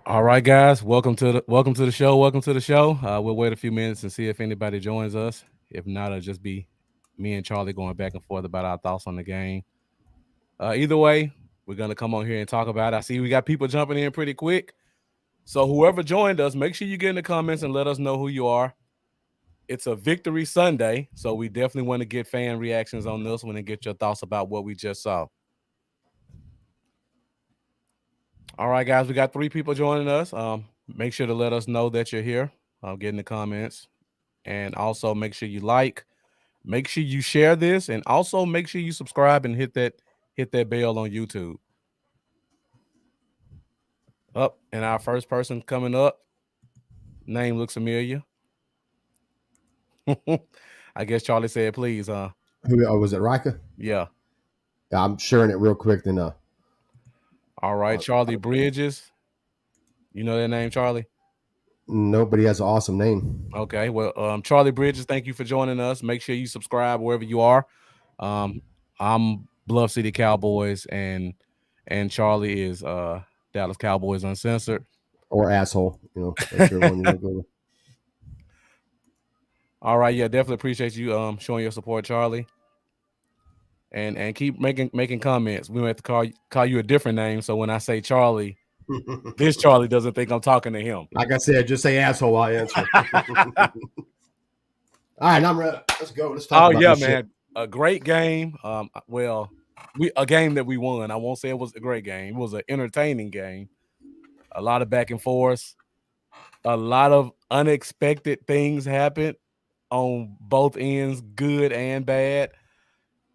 All right, guys. Welcome to the show. Welcome to the show. We'll wait a few minutes and see if anybody joins us. If not, it'll just be me and Charlie going back and forth about our thoughts on the game. Either way, we're gonna come on here and talk about it. I see we got people jumping in pretty quick. So whoever joined us, make sure you get in the comments and let us know who you are. It's a victory Sunday, so we definitely want to get fan reactions on this one and get your thoughts about what we just saw. All right, guys, we got 3 people joining us. Make sure to let us know that you're here. Get in the comments, and also make sure you like, make sure you share this, and also make sure you subscribe and hit that bell on YouTube. Up and our first person coming up, name looks familiar. I guess Charlie said, "Please, Was it Rika? yeah." Yeah, I'm sharing it real quick. Then, All right, Charlie Bridges. You know that name, Charlie? nobody has an awesome name. Okay, well, Charlie Bridges, thank you for joining us. Make sure you subscribe wherever you are. I'm Bluff City Cowboys, and Charlie is Dallas Cowboys Uncensored. Or asshole, whichever one you want to go with. All right, yeah, definitely appreciate you showing your support, Charlie. And keep making comments. We might have to call you a different name, so when I say Charlie, this Charlie doesn't think I'm talking to him. Like I said, just say asshole. I answer. All right, I'm ready. Let's go. Let's talk Oh about yeah, this man, shit. a great game. Well, a game that we won. I won't say it was a great game. It was an entertaining game. A lot of back and forth. A lot of unexpected things happened on both ends, good and bad,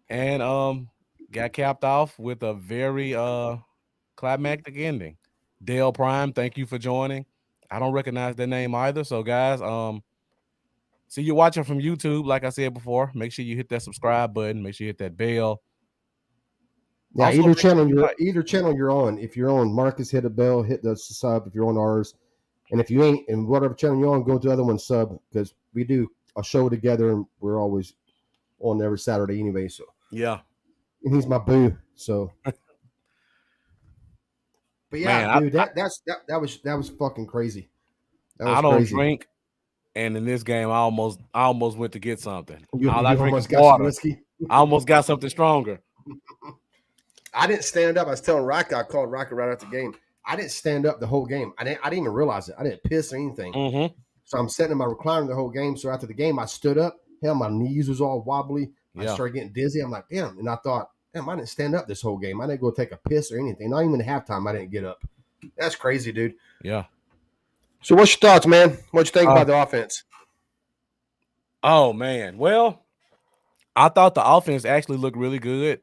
and got capped off with a very climactic ending. Dale Prime, thank you for joining. I don't recognize that name either. So guys, see you watching from YouTube. Like I said before, make sure you hit that subscribe button. Make sure you hit that bell. Yeah, Also, make sure you like. either channel you're on. If you're on Marcus, hit a bell, hit the sub. If you're on ours, and if you ain't, and whatever channel you're on, go to the other one sub because we do a show together, and we're always on every Saturday anyway. So, Yeah, and he's my boo. So, but yeah, man, dude, that was fucking crazy. That I was don't crazy. drink, and in this game, I almost went to get something. You, All I you drink is almost got some water. whiskey. I almost got something stronger. I didn't stand up. I was telling Rocky, I called Rocky right after the game. I didn't stand up the whole game. I didn't even realize it. I didn't piss or anything. Mm-hmm. So I'm sitting in my recliner the whole game. So after the game, I stood up. Hell, my knees was all wobbly. I Yeah, started getting dizzy. I'm like, damn. And I thought, damn, I didn't stand up this whole game. I didn't go take a piss or anything. Not even at halftime, I didn't get up. That's crazy, dude. yeah. So what's your thoughts, man? What you think Uh, about the offense? oh man. Well, I thought the offense actually looked really good.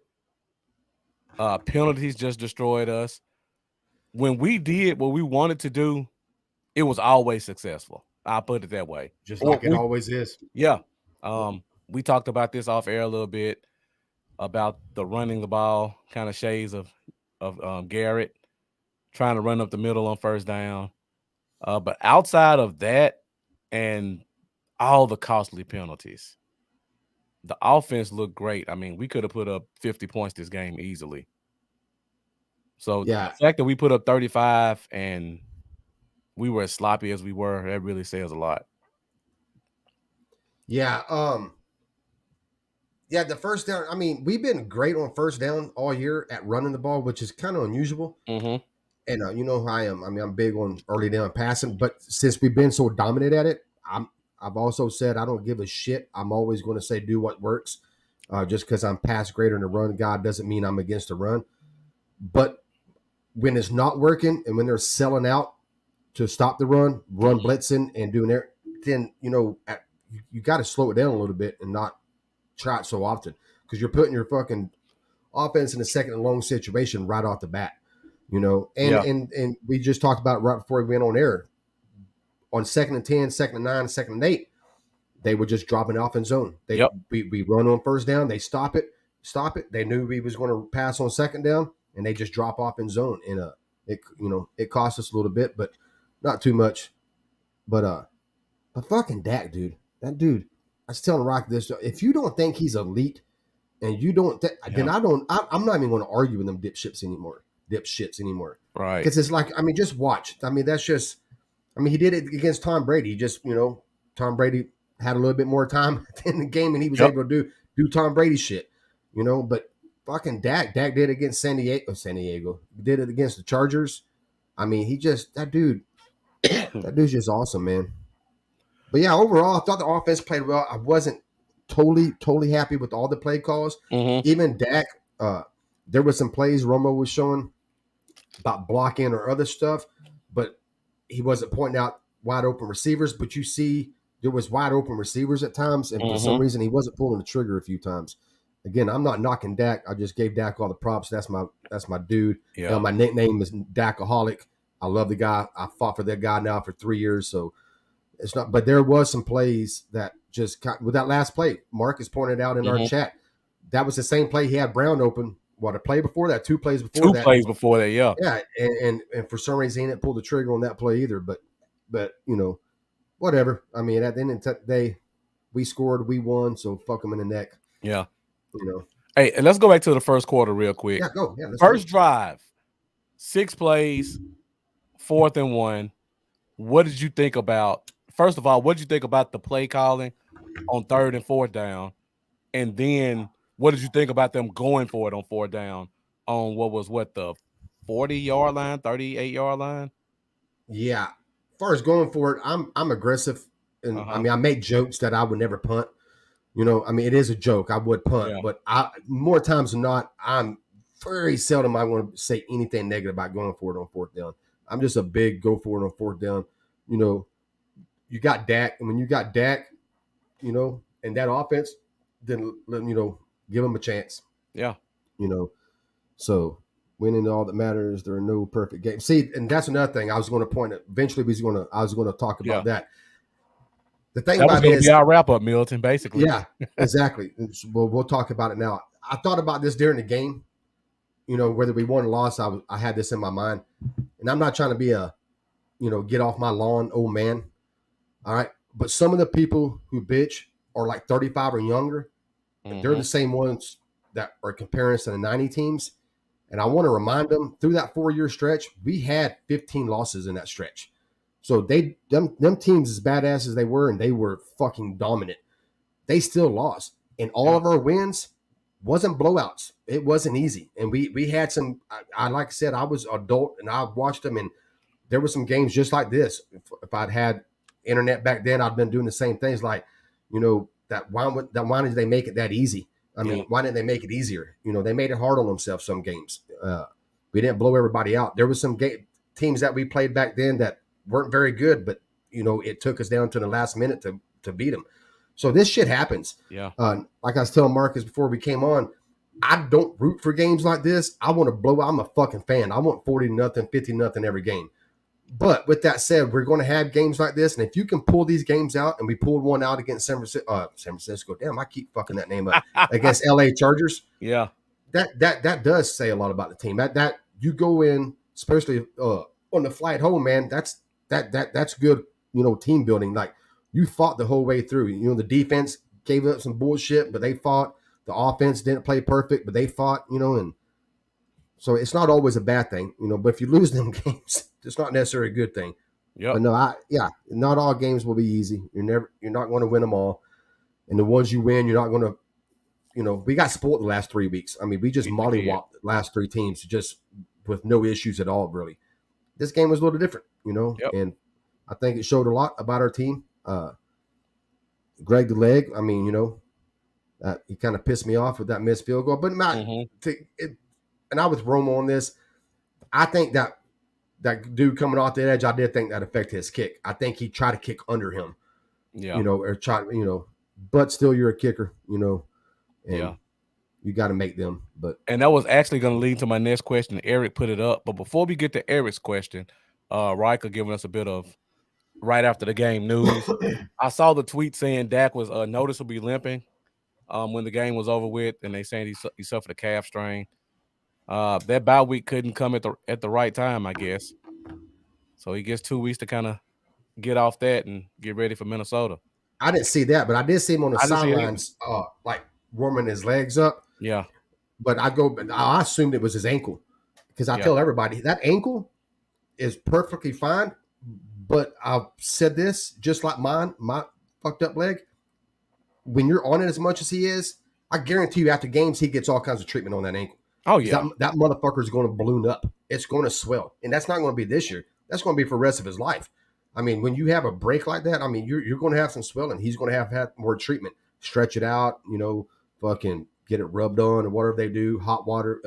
Penalties just destroyed us. When we did what we wanted to do, it was always successful. I'll put it that way. Just Or like it always is. yeah. We talked about this off air a little bit about the running the ball, kind of shades of Garrett trying to run up the middle on first down. But outside of that and all the costly penalties, the offense looked great. I mean, we could have put up 50 points this game easily. So the Yeah. fact that we put up 35 and we were as sloppy as we were, that really says a lot. Yeah. Yeah, the first down. I mean, we've been great on first down all year at running the ball, which is kind of unusual. Mm-hmm. And you know how I am. I mean, I'm big on early down passing, but since we've been so dominant at it, I've also said I don't give a shit. I'm always going to say do what works. Just because I'm pass greater than the run God doesn't mean I'm against the run. But when it's not working and when they're selling out to stop the run blitzing and doing it, then you got to slow it down a little bit and not try it so often because you're putting your fucking offense in a second and long situation right off the bat. And Yeah. and we just talked about it right before we went on air. On second and 10, second and 9, second and 8, they were just dropping off in zone. Yep. We run on first down, they stop it. They knew we was going to pass on second down, and they just drop off in zone. And it cost us a little bit, but not too much. But fucking Dak, dude, that dude. I was telling Rock this. If you don't think he's elite, and you don't, then Yeah. I'm not even going to argue with them dipshits anymore. dipshits anymore. Right. Because it's like, I mean, just watch. I mean, that's just, I mean, he did it against Tom Brady. He just, Tom Brady had a little bit more time in the game and he was Yep. able to do Tom Brady shit, but fucking Dak did it against San Diego, did it against the Chargers. I mean, that dude's just awesome, man. But yeah, overall, I thought the offense played well. I wasn't totally happy with all the play calls. Mm-hmm. Even Dak, uh, there was some plays Romo was showing about blocking or other stuff, but he wasn't pointing out wide open receivers. But you see, there was wide open receivers at times, and for some Mm-hmm. reason, he wasn't pulling the trigger a few times. Again, I'm not knocking Dak. I just gave Dak all the props. That's my dude. Yeah. My nickname is Dakaholic. I love the guy. I fought for that guy now for 3 years, so it's not. But there was some plays that just with that last play, Marcus pointed out in our Mm-hmm. chat. That was the same play he had Brown open. What, a play before that, 2 plays before Two that. plays before that, yeah. Yeah, and for some reason he didn't pull the trigger on that play either. But whatever. I mean, at the end of the day, we scored, we won, so fuck them in the neck. Yeah. You know. Hey, and let's go back to the first quarter real quick. Yeah, go. Yeah, let's First go. drive, 6 plays, 4th and 1. What did you think about? First of all, what did you think about the play calling on 3rd and 4th down? And then what did you think about them going for it on 4th down on the 40-yard line, 38-yard line? Yeah. As far as going for it, I'm aggressive, and I Uh-huh. mean I make jokes that I would never punt. I mean it is a joke. I would punt, Yeah. but I more times than not, I'm very seldom I want to say anything negative about going for it on 4th down. I'm just a big go for it on 4th down. You know, you got Dak, and when you got Dak, and that offense, then give them a chance. Yeah. You know, so winning all that matters. There are no perfect games. See, and that's another thing I was going to point at. Eventually, I was going to talk Yeah. about that. The thing That was about it going to be is, our wrap up, Milton, basically. yeah, exactly. We'll talk about it now. I thought about this during the game. Whether we won or lost, I had this in my mind, and I'm not trying to be a, get off my lawn, old man. All right, but some of the people who bitch are like 35 or younger. They're Mm-hmm. the same ones that are comparing us to the 90 teams. And I want to remind them, through that 4-year stretch, we had 15 losses in that stretch. So them teams, as badass as they were, and they were fucking dominant, they still lost. And all Yeah. of our wins wasn't blowouts. It wasn't easy. And we had some, I like I said, I was adult and I watched them, and there were some games just like this. If I'd had internet back then, I'd been doing the same things. Like, why did they make it that easy? I Yeah. mean, why didn't they make it easier? They made it hard on themselves some games. We didn't blow everybody out. There was some teams that we played back then that weren't very good, but it took us down to the last minute to beat them. So this shit happens. Yeah. Like I was telling Marcus before we came on, I don't root for games like this. I want to blow. I'm a fucking fan. I want 40-0, 50-0 every game. But with that said, we're going to have games like this, and if you can pull these games out, and we pulled one out against San Francisco. Damn, I keep fucking that name up. Against LA Chargers. Yeah. That does say a lot about the team. That you go in, especially on the flight home, man. That's good. Team building. Like, you fought the whole way through. The defense gave up some bullshit, but they fought. The offense didn't play perfect, but they fought. And so it's not always a bad thing. But if you lose them games, it's not necessarily a good thing. Yep. But no, not all games will be easy. You're not going to win them all, and the ones you win, you're not going to. We got spoiled the last 3 weeks. I mean, we just We did. mollywopped the last 3 teams just with no issues at all, really. This game was a little different, Yep. and I think it showed a lot about our team. Greg the leg, I mean, he kind of pissed me off with that missed field goal. But and I with Romo on this, I think that dude coming off the edge, I did think that affected his kick. I think he tried to kick under him, Yeah. or try, but still you're a kicker, and Yeah. you got to make them. But And that was actually going to lead to my next question. Eric put it up. But before we get to Eric's question, Riker giving us a bit of right after the game news. I saw the tweet saying Dak was noticeably limping when the game was over with, and they saying he suffered a calf strain. That bye week couldn't come at the right time, I guess. So he gets 2 weeks to kind of get off that and get ready for Minnesota. I didn't see that, but I did see him on the I didn't see it either. sidelines, like warming his legs up. Yeah. But I assumed it was his ankle, Because I Yeah. tell everybody that ankle is perfectly fine. But I've said this just like my fucked up leg. When you're on it as much as he is, I guarantee you after games he gets all kinds of treatment on that ankle Oh because yeah. that motherfucker is going to balloon up. It's going to swell, and that's not going to be this year. That's going to be for the rest of his life. I mean, when you have a break like that, I mean, you're going to have some swelling. He's going to have more treatment, stretch it out, fucking get it rubbed on or whatever they do. Hot water,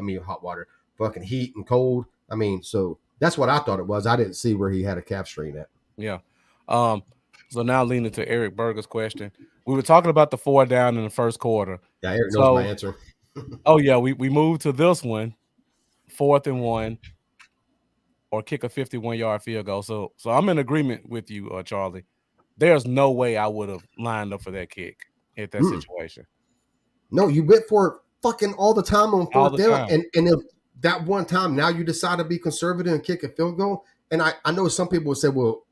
fucking heat and cold. I mean, so that's what I thought it was. I didn't see where he had a calf strain at. Yeah. Um, so now leaning to Eric Berger's question. We were talking about the 4 down in the first quarter. Yeah, Eric knows my So, answer. oh yeah, we moved to this one, 4th and 1, or kick a 51-yard field goal. So I'm in agreement with you, Charlie. There's no way I would have lined up for that kick at that Mm. situation. No, you went for it fucking all the time on All fourth the down, time. and if that one time now you decide to be conservative and kick a field goal. And I know some people would say, well,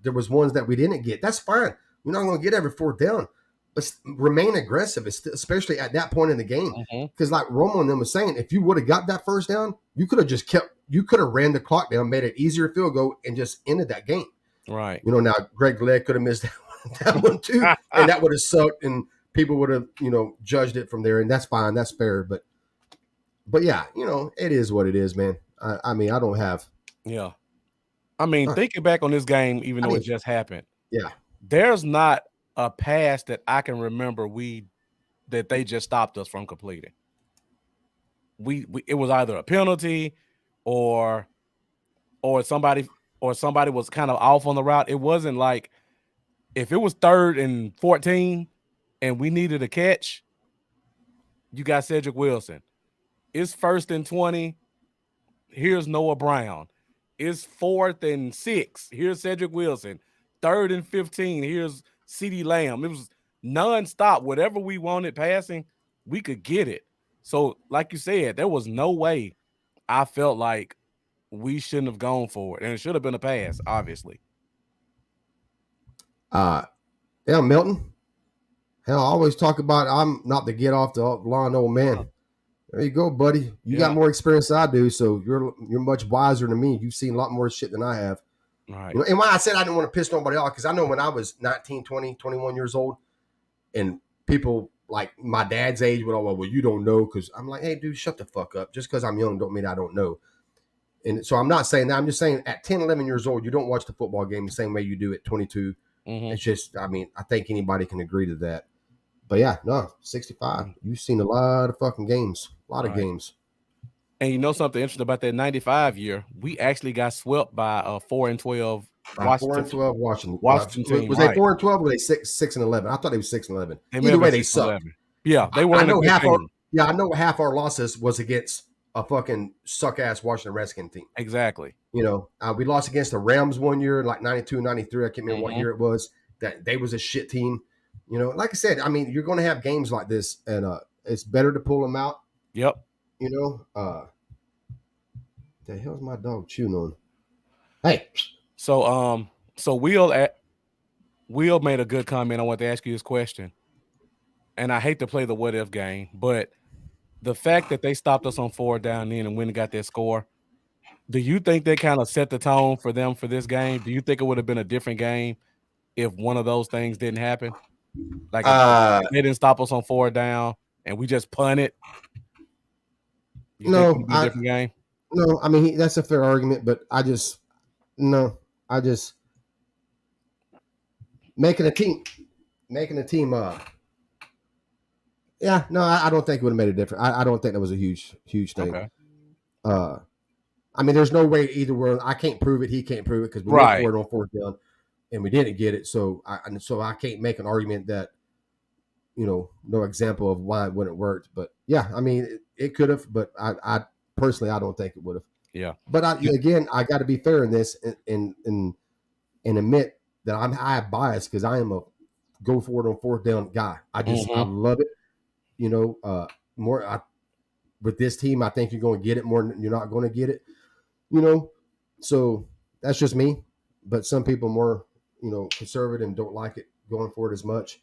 there was ones that we didn't get. That's fine. We're not going to get every fourth down, but remain aggressive, especially at that point in the game. Mhm. Because like Romo and them was saying, if you would have got that first down, you could have you could have ran the clock down, made it easier field goal, and just ended that game. Right. Now Greg Leg could have missed that one too, and that would have sucked, and people would have judged it from there, and that's fine, that's fair. But yeah, it is what it is, man. I mean, I don't have. Yeah. I mean, Uh, thinking back on this game, even I though mean, it just happened, yeah. there's not a pass that I can remember that they just stopped us from completing. We it was either a penalty or or somebody was kind of off on the route. It wasn't like if it was 3rd and 14 and we needed a catch, you got Cedric Wilson. It's 1st and 20. Here's Noah Brown. It's 4th and 6. Here's Cedric Wilson. 3rd and 15. Here's CeeDee Lamb. It was nonstop. Whatever we wanted passing, we could get it. So, like you said, there was no way I felt like we shouldn't have gone for it. And it should have been a pass, obviously. Uh, yeah, Milton. Hell, I always talk about I'm not the get off the lawn old man. There you go, buddy. You got Yeah. more experience than I do, so you're much wiser than me. You've seen a lot more shit than I have. Right. And why I said I didn't want to piss nobody off, because I know when I was 19, 20, 21 years old, and people like my dad's age would all, well, you don't know, because I'm like, hey, dude, shut the fuck up. Just because I'm young don't mean I don't know. And so I'm not saying that. I'm just saying at 10, 11 years old, you don't watch the football game the same way you do at 22. Mm-hmm. It's just, I mean, I think anybody can agree to that. But yeah, no, 65. Mm-hmm. You've seen a lot of fucking games, a lot of Right. games. And you know something interesting about that 95 year? We actually got swept by a 4 and 12 4 and 12 Washington. Washington team. Was Right. they 4 and 12 or were they 6 and 11? I thought they were 6 and 11. They may Either have way, been they 6 and sucked. 11. Yeah, they were I in a know good team. I know half our losses was against a fucking suck ass Washington Redskin team. Exactly. We lost against the Rams one year, like 92, 93. I can't remember what year it was. That they was a shit team. Like I said, I mean, you're going to have games like this, and it's better to pull them out. Yep. The hell's my dog chewing on? Hey. So Will made a good comment. I want to ask you this question. And I hate to play the what if game, but the fact that they stopped us on 4 down in and went and got that score, do you think they kind of set the tone for them for this game? Do you think it would have been a different game if one of those things didn't happen? Like if they didn't stop us on 4 down and we just punted, you think it would have been a different game? No, I mean that's a fair argument, but I just making a team. Yeah, no, I don't think it would have made a difference. I don't think that was a huge thing. Okay. I mean, there's no way either way. I can't prove it. He can't prove it because we went for it on 4th down and we didn't get it. So I can't make an argument that no example of why it wouldn't worked. But yeah, I mean, it could have, but I personally I don't think it would have. Yeah. But I got to be fair in this and admit that I have bias because I am a go for it on 4th down guy. I love it. With this team, I think you're going to get it more than you're not going to get it. So that's just me. But some people more, conservative and don't like it going for it as much.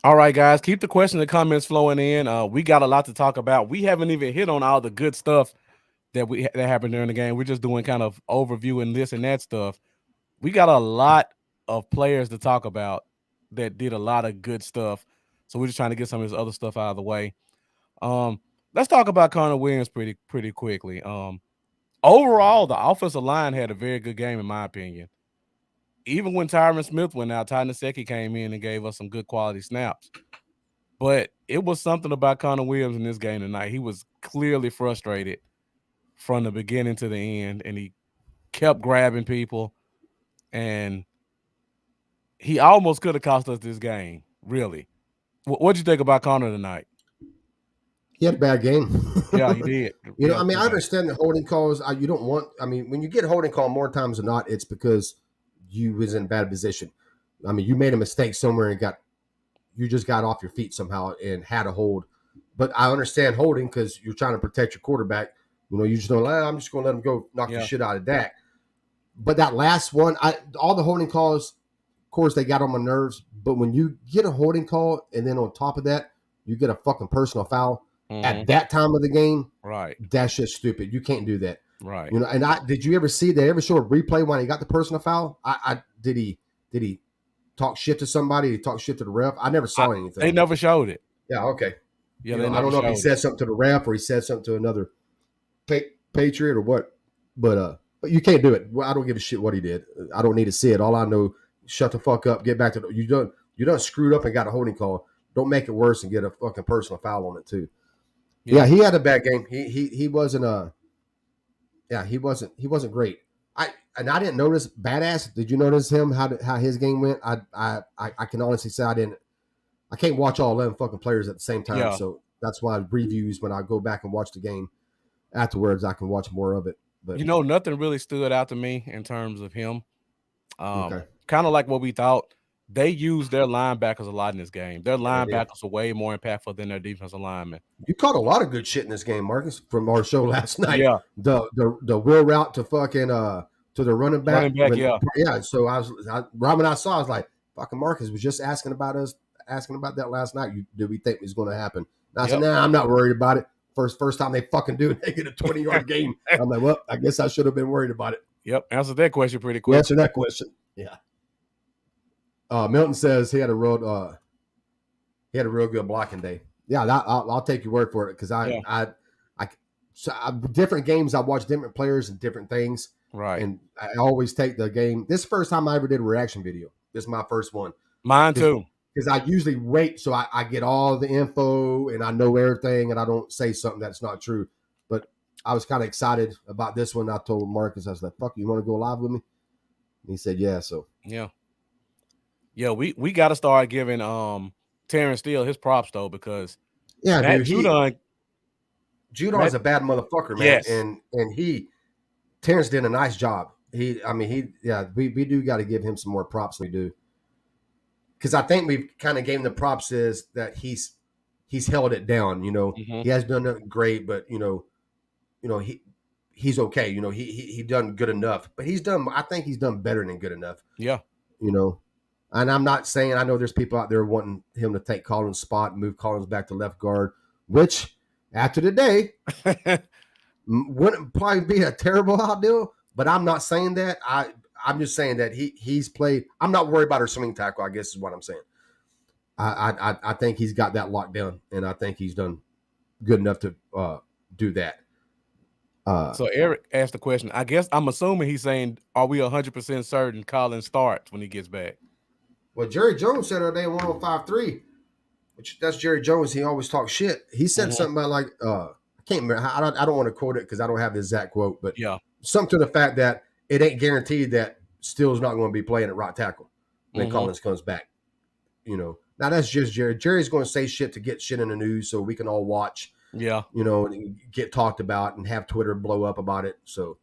All right, guys, keep the questions and comments flowing in. We got a lot to talk about. We haven't even hit on all the good stuff that happened during the game. We're just doing kind of overview and this and that stuff. We got a lot of players to talk about that did a lot of good stuff. So we're just trying to get some of this other stuff out of the way. Um, let's talk about Connor Williams pretty quickly. Overall, the offensive line had a very good game in my opinion. Even when Tyron Smith went out, Ty Nsekhe came in and gave us some good quality snaps. But it was something about Connor Williams in this game tonight. He was clearly frustrated from the beginning to the end, and he kept grabbing people, and he almost could have cost us this game. Really, what'd you think about Connor tonight? He had a bad game. Yeah, he did. I Yeah, mean, pretty I bad. understand that holding calls. You don't want. I mean, when you get a holding call more times than not, it's because you was in bad position. I mean, you made a mistake somewhere and you just got off your feet somehow and had a hold. But I understand holding because you're trying to protect your quarterback. You just don't. I'm just going to let him go knock the Yeah, shit out of Dak. But that last one, all the holding calls, of course, they got on my nerves. But when you get a holding call and then on top of that, you get a fucking personal foul mm-hmm. at that time of the game, Right, that's just stupid. You can't do that. right. And I did you ever see they ever show a replay when he got the personal foul? I did he talk shit to somebody? Did he talk shit to the ref? I never saw They anything. never showed it. Yeah, okay. Yeah, they I never don't know if he showed it. said something to the ref or he said something to another Patriot or what. But you can't do it. Well, I don't give a shit what he did. I don't need to see it. All I know, shut the fuck up. Get back to you done screwed up and got a holding call. Don't make it worse and get a fucking personal foul on it too. Yeah, Yeah, he had a bad game. He wasn't he wasn't great. I didn't notice badass. Did you notice him how his game went? I can honestly say I didn't. I can't watch all 11 fucking players at the same time, yeah. so that's why reviews when I go back and watch the game afterwards, I can watch more of it. But Nothing really stood out to me in terms of him. okay, Kind of like what we thought. They used their linebackers a lot in this game. Their yeah, they did. linebackers are way more impactful than their defensive linemen. You caught a lot of good shit in this game, Marcus, from our show last night. Yeah, The wheel route to fucking to the running back running back. Yeah, So right when I saw, I was like, fucking Marcus was just asking about that last night. Did we think it was going to happen? And I said, yep, nah, I'm not worried about it. First time they fucking do it, they get a 20-yard game. I'm like, well, I guess I should have been worried about it. yep. Answer that question pretty You quick. answer that question. Yeah. Milton says he had a real good blocking day. Yeah, I'll take your word for it because Yeah, different games I watch different players and different things, right. and I always take the game. This is the first time I ever did a reaction video. This is my first one Mine because too. I usually wait so I get all the info and I know everything and I don't say something that's not true. But I was kind of excited about this one. I told Marcus, I was like, "Fuck, you want to go live with me?" And he said, "Yeah." So Yeah, yeah. We got to start giving Terrence Steele his props though because yeah, Matt dude, Judon. Judon's Matt, a bad motherfucker, man, yes. and Terrence did a nice job. We do got to give him some more props than we do because I think we've kind of gave him the props is that he's held it down. Mm-hmm. He has done nothing great, but he's okay. He done good enough, but he's done. I think he's done better than good enough. Yeah. You know, and I'm not saying I know there's people out there wanting him to take Collins' spot and move Collins back to left guard, which after today wouldn't probably be a terrible idea. But I'm not saying that. I'm just saying that he's played. I'm not worried about our swing tackle. I guess is what I'm saying. I think he's got that locked down, and I think he's done good enough to do that. So Eric asked the question. I guess I'm assuming he's saying, "Are we 100% certain Collins starts when he gets back?" Well, Jerry Jones said the other day 105.3, which that's Jerry Jones. He always talks shit. He said Mm-hmm. something about like I can't remember. I don't want to quote it because I don't have the exact quote, but Yeah. something to the fact that it ain't guaranteed that Steele's not going to be playing at right tackle when Mm-hmm. Collins comes back. Now that's just Jerry. Jerry's going to say shit to get shit in the news so we can all watch. Yeah. And get talked about and have Twitter blow up about it. So,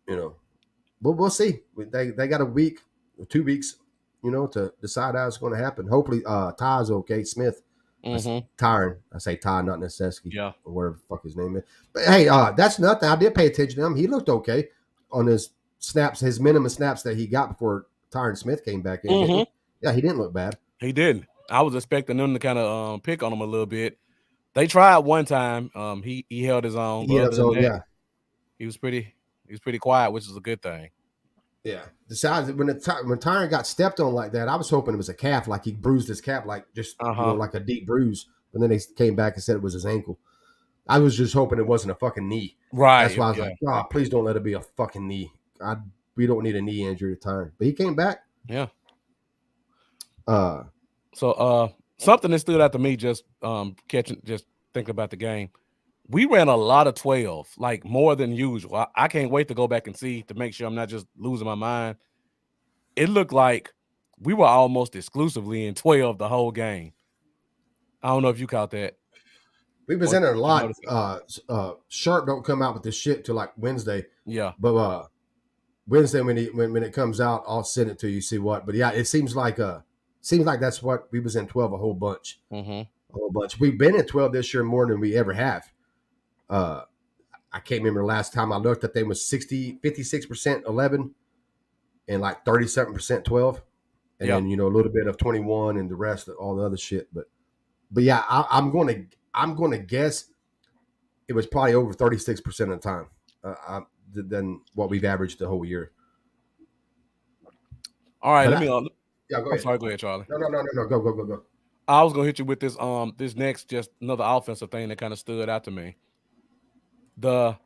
but we'll see. They got a week, 2 weeks, to decide how it's going to happen. Hopefully, Ty's okay. Smith, Mm-hmm. Tyron. I say Ty, not Necessity, Yeah. or whatever the fuck his name is. But hey, that's nothing. I did pay attention to him. He looked okay on his snaps, his minimum snaps that he got before Tyron Smith came back in. Mm-hmm. Yeah, he didn't look bad. He did. I was expecting them to kind of pick on him a little bit. They tried one time. He held his own, but He had other his than own, that, yeah. he was pretty quiet, which is a good thing. Yeah. Besides, when Tyron got stepped on like that, I was hoping it was a calf, like he bruised his calf, like just Uh-huh. like a deep bruise. But then they came back and said it was his ankle. I was just hoping it wasn't a fucking knee. That's Right. why I was Yeah. like, oh, please don't let it be a fucking knee. We don't need a knee injury at Tyron. But he came back. Yeah. Uh, So something that stood out to me just just thinking about the game. We ran a lot of 12, like more than usual. I can't wait to go back and see to make sure I'm not just losing my mind. It looked like we were almost exclusively in 12 the whole game. I don't know if you caught that we was or in it a did you lot. notice it? Sharp don't come out with this shit till like Wednesday. Yeah. But Wednesday when it comes out, I'll send it to you. See what? But yeah, it seems like that's what we was in 12 a whole bunch, Mm-hmm. a whole bunch. We've been in 12 this year more than we ever have. Uh, I can't remember the last time I looked that they was 56% 11 and like 37% 12, and Yeah. then a little bit of 21 and the rest of all the other shit. But yeah, I'm going to guess it was probably over 36% of the time than what we've averaged the whole year. All right, But let me yeah, go I'm ahead. sorry, go ahead, Charlie. No. Go. I was gonna hit you with this next just another offensive thing that kind of stood out to me. The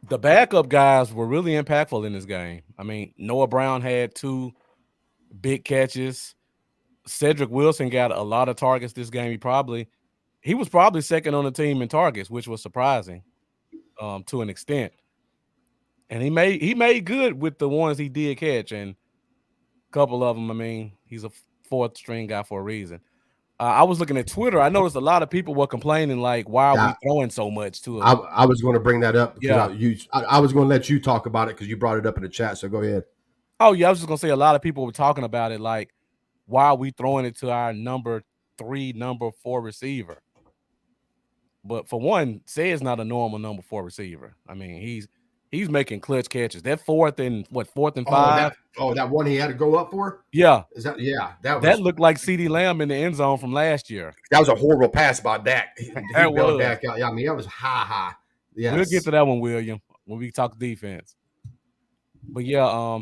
the backup guys were really impactful in this game. I mean, Noah Brown had 2 big catches. Cedric Wilson got a lot of targets this game. He was probably second on the team in targets, which was surprising to an extent. And he made good with the ones he did catch, and a couple of them. I mean, he's a fourth string guy for a reason. I was looking at Twitter. I noticed a lot of people were complaining, like, "Why are Yeah, we throwing so much to I, him?" I was going to bring that up because Yeah. I was going to let you talk about it because you brought it up in the chat. So go ahead. Oh yeah, I was just gonna say a lot of people were talking about it, like, "Why are we throwing it to our number 3, number 4 receiver?" But for one, Say is not a normal number 4 receiver. I mean, he's making clutch catches. That fourth and Oh, 5? that one he had to go up for. Yeah, Is that yeah? That that was looked like CeeDee Lamb in the end zone from last year. that was a horrible pass by Dak. He That bailed was. Dak out. Yeah, I mean that was high. We'll get Yes. to that one, William, when we talk defense. But yeah,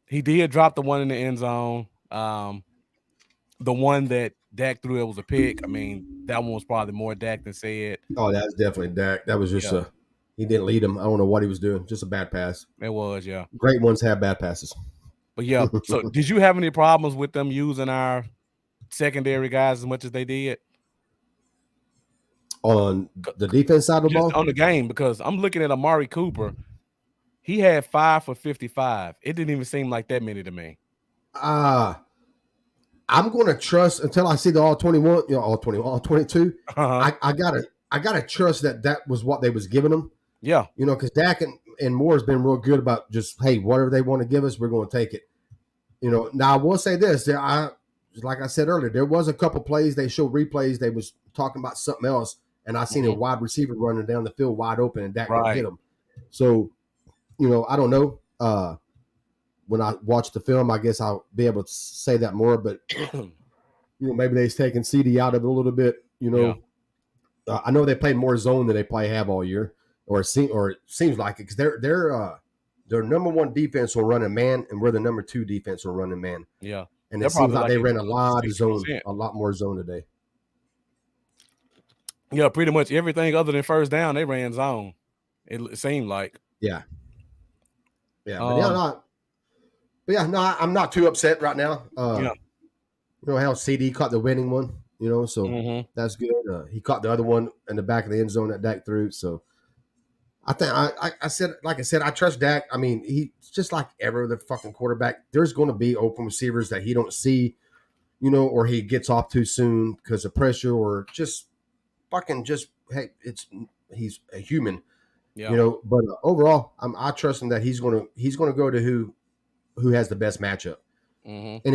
he did drop the one in the end zone. The one that Dak threw, it was a pick. I mean, that one was probably more Dak than said. Oh, that's definitely Dak. That was just Yeah, he didn't lead him. I don't know what he was doing. Just a bad pass. it was, yeah. Great ones have bad passes. But yeah, so did you have any problems with them using our secondary guys as much as they did? On the defense side of the Just ball, on the game, because I'm looking at Amari Cooper. He had 5 for 55. It didn't even seem like that many to me. uh I'm going to trust until I see the all 21, all 22. Uh-huh. I gotta trust that was what they was giving them. Yeah. Because Dak and Moore has been real good about just hey, whatever they want to give us, we're going to take it. Now I will say this: like I said earlier, there was a couple plays they showed replays. They was talking about something else, and I seen a Mhm. wide receiver running down the field wide open, and Dak didn't hit Right. him. So I don't know. When I watch the film, I guess I'll be able to say that more. But maybe they've taken CD out of it a little bit. Yeah. I know they played more zone than they probably have all year, or it seems like it because their number one defense will run a man, and we're the number 2 defense will run a man. Yeah. And They're it seems probably like like they at ran a lot of zone, 60%. a lot more zone today. Yeah, pretty much everything other than first down, they ran zone. It seemed like. Yeah, yeah, Um, no, I'm not too upset right now. yeah. How CD caught the winning one, so Mhm. that's good. He caught the other one in the back of the end zone that Dak threw. So I think I said, like I said, I trust Dak. I mean, he's just like every other fucking quarterback. There's going to be open receivers that he don't see, or he gets off too soon because of pressure, or just fucking just hey, he's a human, Yeah. But overall, I trust him that he's gonna go to who has the best matchup. Mhm. And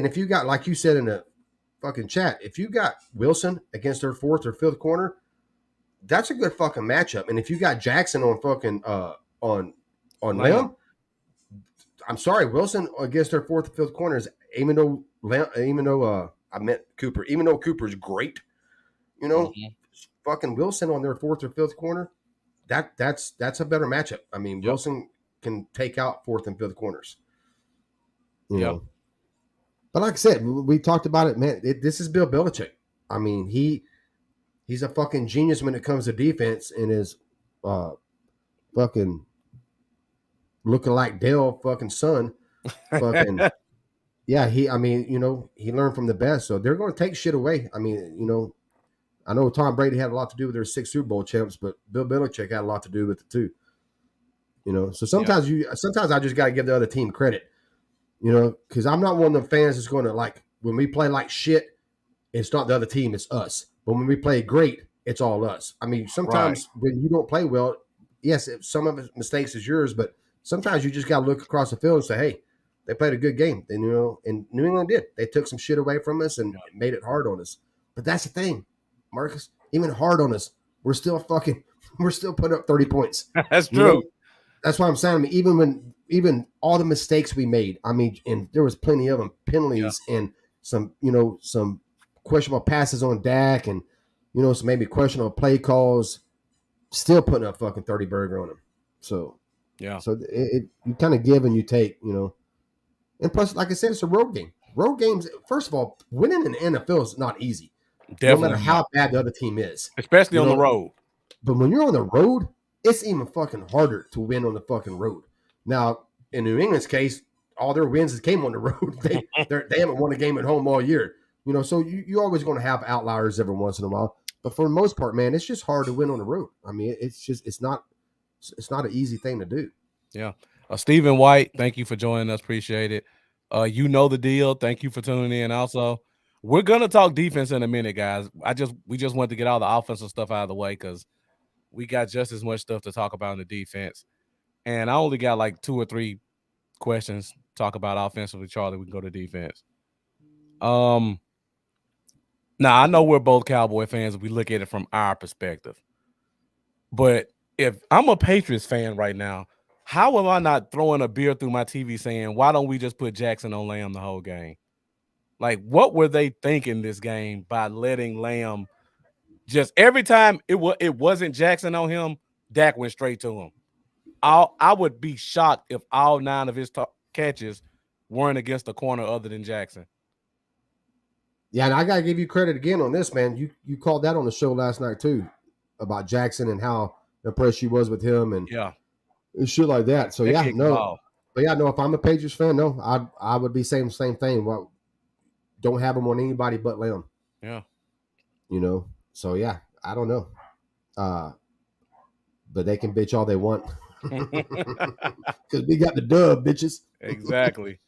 if you got like you said in the fucking chat, if you got Wilson against their fourth or fifth corner, that's a good fucking matchup. And if you got Jackson on fucking on Lamb. Lamb, I'm sorry, Wilson against their fourth or fifth corner is even though I meant Cooper. Even though Cooper's great, you know, Mhm. fucking Wilson on their fourth or fifth corner, that's a better matchup. I mean, Yep. Wilson can take out fourth and fifth corners, you Yep. know. But like I said, we talked about it, man. This is Bill Belichick. I mean, he's a fucking genius when it comes to defense, and is uh fucking looking like Dale fucking son. Fucking yeah, I mean, he learned from the best, so they're going to take shit away. I mean, I know Tom Brady had a lot to do with their 6 Super Bowl champs, but Bill Belichick had a lot to do with it too. So Yep. sometimes I just got to give the other team credit. Because I'm not one of the fans that's going to, like, when we play like shit, it's not the other team, it's us. But when we play great, it's all us. I mean, Right. sometimes when you don't play well, yes, some of the mistakes is yours, but sometimes you just got to look across the field and say, hey, they played a good game. And New England did. They took some shit away from us and Yep. made it hard on us. But that's the thing, Marcus. Even hard on us, we're still putting up 30 points. That's You know, true. that's why I'm saying. I mean, even all the mistakes we made. I mean, and there was plenty of them, Yeah. penalties and some questionable passes on Dak, and some maybe questionable play calls. Still putting up fucking 30 burger on him. So Yeah. you kind of give and you take. And plus, like I said, it's a road game. Road games. First of all, winning in the NFL is not easy, no matter Definitely not. how bad the other team is. Especially You on the know, road. but when you're on the road, it's even fucking harder to win on the fucking road. Now, in New England's case, all their wins came on the road. They haven't won a game at home all year. So you're always going to have outliers every once in a while. But for the most part, man, it's just hard to win on the road. I mean, it's not an easy thing to do. Yeah. Stephen White, thank you for joining us. Appreciate it. You know the deal. Thank you for tuning in. Also, we're gonna talk defense in a minute, guys. We just wanted to get all the offensive stuff out of the way because we got just as much stuff to talk about in the defense. And I only got like 2 or 3 questions to talk about offensively, Charlie. We can go to defense. Um, Now I know we're both Cowboy fans if we look at it from our perspective. But if I'm a Patriots fan right now, how am I not throwing a beer through my TV saying, why don't we just put Jackson on Lamb the whole game? Like, what were they thinking this game by letting Lamb just every time it wasn't Jackson on him, Dak went straight to him. I would be shocked if all 9 of his catches weren't against the corner other than Jackson. Yeah, and I gotta give you credit again on this, man. You called that on the show last night too, about Jackson and how impressed you was with him and Yeah, shit like that. So that yeah, kid can no, ball. but yeah, no. If I'm a Patriots fan, no, I would be saying the same thing. Well, don't have him on anybody but Lamb. Yeah. So yeah, I don't know. Uh, but they can bitch all they want because we got the dub, bitches. Exactly.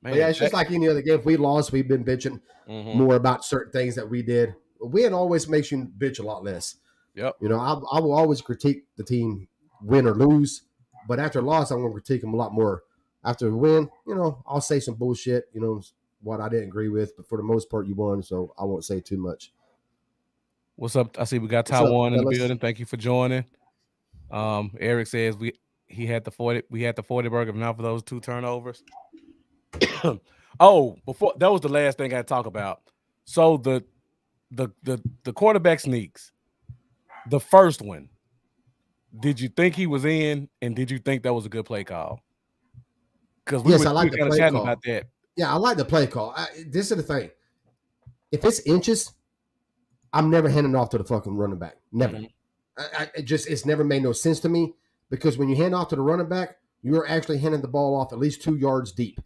But yeah, Man, it's just like any other game. If we lost, we've been bitching mm-hmm. more about certain things that we did. Win always makes you bitch a lot less. Yep. I will always critique the team, win or lose, but after a loss, I'm going to critique them a lot more. After a win, I'll say some bullshit, what I didn't agree with, but for the most part, you won, so I won't say too much. What's up? I see we got What's up, Taiwan in the fellas? building. Thank you for joining. Eric says we had the 40 burger now for those 2 turnovers. Oh, before that was the last thing I talk about. So the quarterback sneaks, the first one. Did you think he was in, and did you think that was a good play call? Because we Yes, were I we like were the kind of play chatting about call. that. Yeah, I like the play call. This is the thing. If it's inches, I'm never handing off to the fucking running back. Never. Mm-hmm. It's never made no sense to me because when you hand off to the running back, you're actually handing the ball off at least 2 yards deep.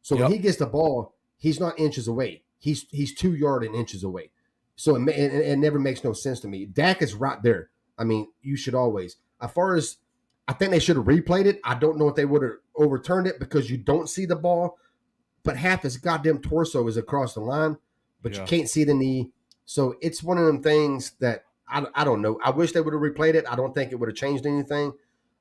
So when Yep. he gets the ball, he's not inches away. He's 2 yard and inches away. So it never makes no sense to me. Dak is right there. I mean, you should always. As far as I think they should have replayed it. I don't know if they would have overturned it because you don't see the ball, but half his goddamn torso is across the line, but you Yeah. can't see the knee. So it's one of them things that I don't know. I wish they would have replayed it. I don't think it would have changed anything.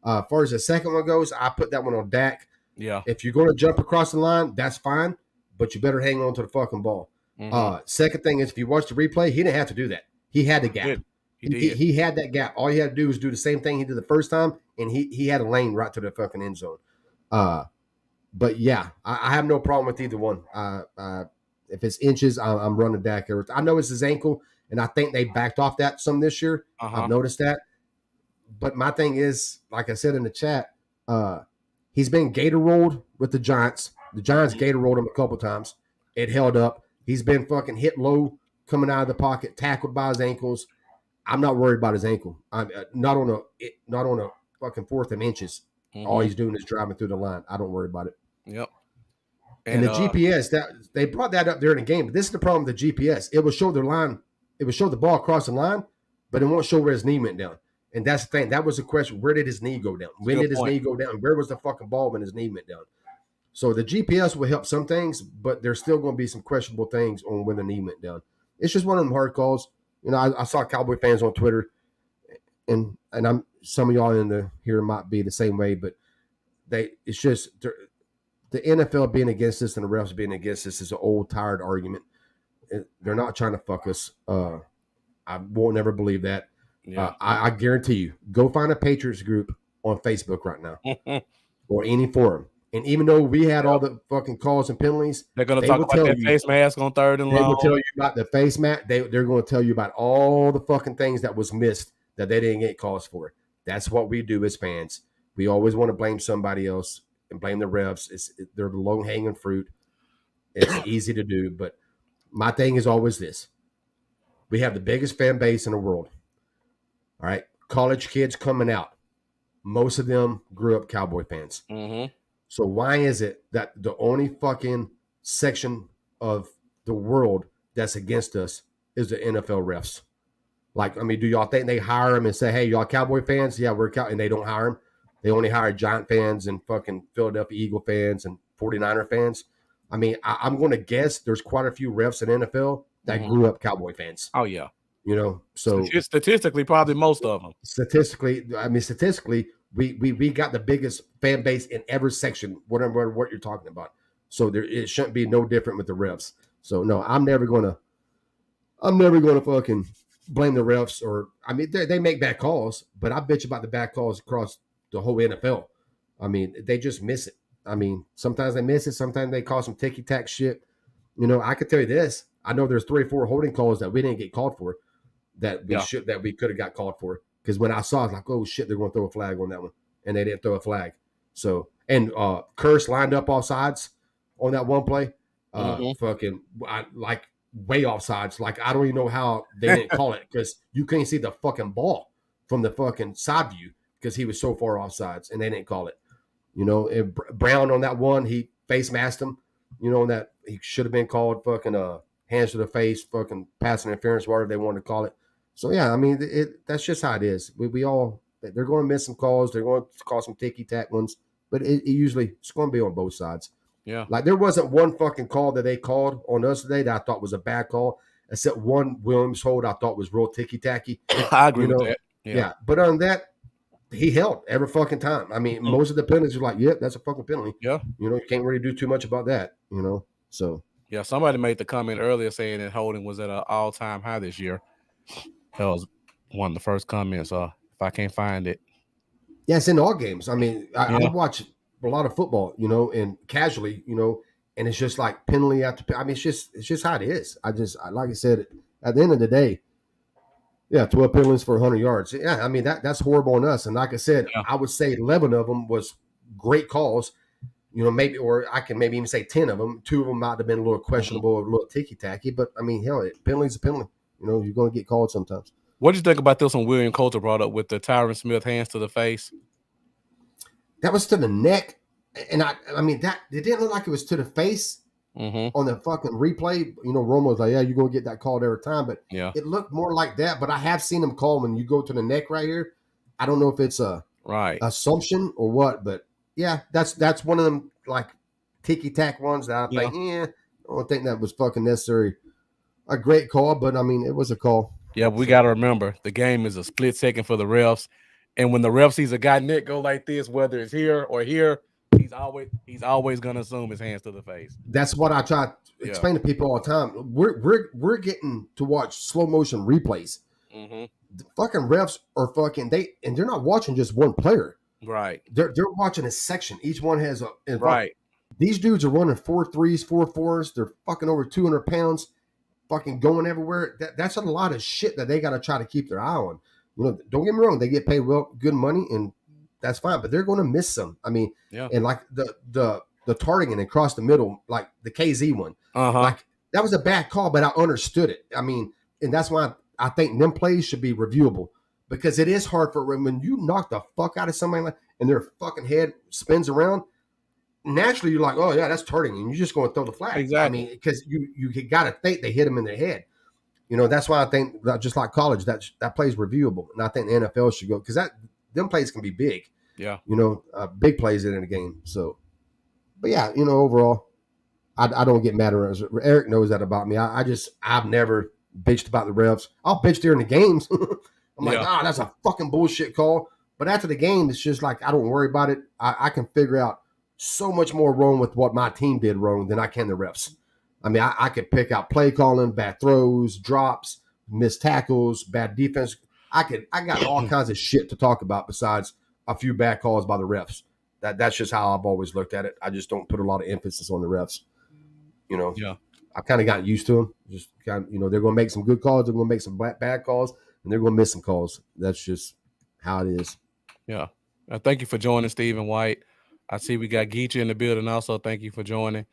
As far as the second one goes, I put that one on Dak. Yeah. If you're going to jump across the line, that's fine, but you better hang on to the fucking ball. Mm-hmm. Second thing is, if you watch the replay, he didn't have to do that. He had the gap. He did. He had that gap. All he had to do was do the same thing he did the first time, and he had a lane right to the fucking end zone. But yeah, I have no problem with either one. If it's inches, I'm running back. I know it's his ankle, and I think they backed off that some this year. I've Uh-huh. noticed that. But my thing is, like I said in the chat, uh, he's been gator rolled with the Giants. The Giants Mhm. gator rolled him a couple times. It held up. He's been fucking hit low coming out of the pocket, tackled by his ankles. I'm not worried about his ankle. I'm not on a fucking fourth and inches. All Mhm. he's doing is driving through the line. I don't worry about it. Yep. And And the GPS that they brought that up during the game, but this is the problem with the GPS. It will show the line, it will show the ball across the line, but it won't show where his knee went down. And that's the thing. That was the question. Where did his knee go down? it's a When good did his point. knee go down? Where was the fucking ball when his knee went down? So the GPS will help some things, but there's still going to be some questionable things on when the knee went down. It's just one of them hard calls. You know, I saw Cowboy fans on Twitter, and I'm some of y'all in the here might be the same way, but it's just the NFL being against this and the refs being against this is an old tired argument. They're not trying to fuck us. I won't ever believe that. Yeah. I guarantee you, go find a Patriots group on Facebook right now or any forum. And even though we had all Yep. the fucking calls and penalties, They're gonna they talk will about tell that you. face mask on third and They will long. tell you about the face mat. They're going to tell you about all the fucking things that was missed that they didn't get calls for. That's what we do as fans. We always want to blame somebody else and blame the refs. They're the low hanging fruit. It's easy to do, but my thing is always this: we have the biggest fan base in the world. All right, college kids coming out. Most of them grew up Cowboy fans. Mm-hmm. So why is it that the only fucking section of the world that's against us is the NFL refs? Like, I mean, do y'all think they hire them and say, "Hey, y'all Cowboy fans? Yeah, we're and they don't hire them. They only hire Giant fans and fucking Philadelphia Eagle fans and 49er fans. I mean, I'm going to guess there's quite a few refs in NFL that Mm-hmm. grew up Cowboy fans. Oh yeah. You know, so Statistically, probably most of them. statistically, we got the biggest fan base in every section, whatever what you're talking about. So there, it shouldn't be no different with the refs. So no, I'm never gonna fucking blame the refs. Or I mean, they make bad calls, but I bitch about the bad calls across the whole NFL. I mean, they just miss it. I mean, sometimes they miss it. Sometimes they call some ticky tack shit. You know, I could tell you this. I know there's 3 or 4 holding calls that we didn't get called for Yeah. that we could have got called for. Because when I saw, I was like, oh shit, they're going to throw a flag on that one, and they didn't throw a flag. So and Curse lined up off sides on that one play, Mm-hmm. fucking like way off sides. Like I don't even know how they didn't call it because you couldn't see the fucking ball from the fucking side view because he was so far off sides, and they didn't call it. You know, and Brown on that one, he face masked him. You know, that he should have been called fucking hands to the face, fucking passing interference, whatever they wanted to call it. So yeah, I mean, that's just how it is. We all they're going to miss some calls. They're going to call some ticky tack ones, but it usually it's going to be on both sides. Yeah. Like there wasn't one fucking call that they called on us today that I thought was a bad call, except one Williams hold I thought was real ticky tacky. I agree You with know, that. Yeah. yeah. But on that, he held every fucking time. I mean, Mm. most of the penalties are like, yep, that's a fucking penalty. Yeah. You know, you can't really do too much about that. You know, so Yeah. Somebody made the comment earlier saying that holding was at an all-time high this year. That was one of the first comments. If I can't find it. yeah, it's in all games. I mean, I Yeah. watch a lot of football, you know, and casually, you know, and it's just like penalty after. I mean, it's just how it is. Like I said, at the end of the day, yeah, 12 penalties for 100 yards. Yeah, I mean that's horrible on us. And like I said, Yeah. I would say 11 of them was great calls. You know, maybe, or I can maybe even say 10 of them. 2 of them might have been a little Mhm. questionable, a little ticky tacky. But I mean, hell, penalty's a penalty. You know, you're going to get called sometimes. What did you think about this one William Coulter brought up with the Tyron Smith hands to the face? That was to the neck, and I mean that it didn't look like it was to the face Mm-hmm. on the fucking replay. You know, Romo's like, yeah, you're going to get that called every time, but Yeah. it looked more like that. But I have seen him call when you go to the neck right here. I don't know if it's a Right. assumption or what, but yeah, that's one of them like ticky tack ones that I Yeah. think, I don't think that was fucking necessary. A great call, but I mean, it was a call. Yeah, but we So got to remember the game is a split second for the refs, and when the ref sees a guy neck go like this, whether it's here or here, he's always gonna assume his hands to the face. that's what I try to Yeah. explain to people all the time. We're getting to watch slow motion replays. Mm-hmm. The fucking refs are fucking and they're not watching just one player. Right. They're watching a section. Each one has a in front Right. These dudes are running 4.3s, 4.4s. They're fucking over 200 pounds, fucking going everywhere. That's a lot of shit that they got to try to keep their eye on. Don't get me wrong, they get paid good money, and that's fine, but they're going to miss some. I mean, Yeah. and like the targeting across the middle, like the KZ one, Uh-huh. like that was a bad call, but I understood it. I mean, and that's why I think them plays should be reviewable because it is hard for when you knock the fuck out of somebody like and their fucking head spins around. Naturally, you're like, oh yeah, that's targeting, and you're just going to throw the flag. I Exactly. mean, because you got to think they hit them in their head. That's why I think that just like college, that plays reviewable, and I think the NFL should go because that them plays can be big. Yeah. Big plays in a game. So, but yeah, overall, I don't get mad at Eric knows that about me. I've never bitched about the refs. I'll bitch during the games. I'm like, Yeah. that's a fucking bullshit call. But after the game, it's just like I don't worry about it. I can figure out so much more wrong with what my team did wrong than I can the refs. I mean, I could pick out play calling, bad throws, drops, missed tackles, bad defense. I got all kinds of shit to talk about besides a few bad calls by the refs. That's just how I've always looked at it. I just don't put a lot of emphasis on the refs. You know, Yeah. I've kind of gotten used to them. Just kind of, they're going to make some good calls, they're going to make some bad calls, and they're going to miss some calls. That's just how it is. Yeah. Thank you for joining, Stephen White. I see we got Geechee in the building also. Thank you for joining.